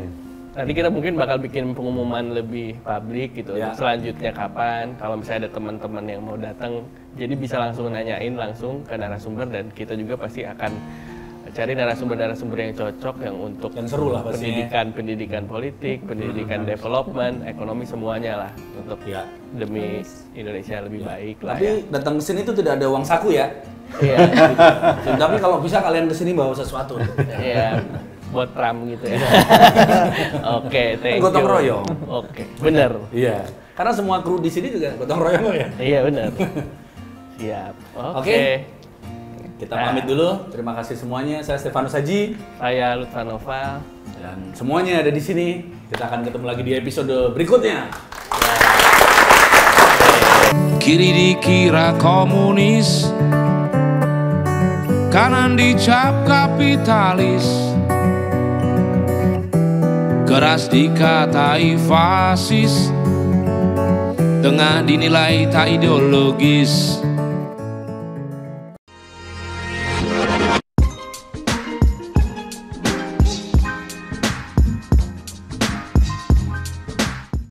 Nanti kita mungkin bakal bikin pengumuman lebih publik gitu. Selanjutnya kapan? Kalau misalnya ada teman-teman yang mau datang, jadi bisa langsung nanyain langsung ke narasumber, dan kita juga pasti akan cari narasumber-narasumber yang cocok yang untuk yang seru lah pendidikan politik, pendidikan development, ekonomi, semuanya lah untuk demi Indonesia lebih baik lah. Tapi datang ke sini itu tidak ada uang saku ya. Iya. Tapi kalau bisa kalian ke sini bawa sesuatu. Iya. Buat pram gitu ya. Oke, thank you. Gotong royong. Oke, benar. Iya. Karena semua kru di sini juga gotong royong ya. Iya, benar. Siap. Oke. Kita pamit dulu. Terima kasih semuanya. Saya Stefanus Haji. Saya Lutfa Nova. Dan semuanya ada di sini. Kita akan ketemu lagi di episode berikutnya. Kiri dikira komunis, kanan dicap kapitalis, keras dikatai fasis, tengah dinilai tak ideologis.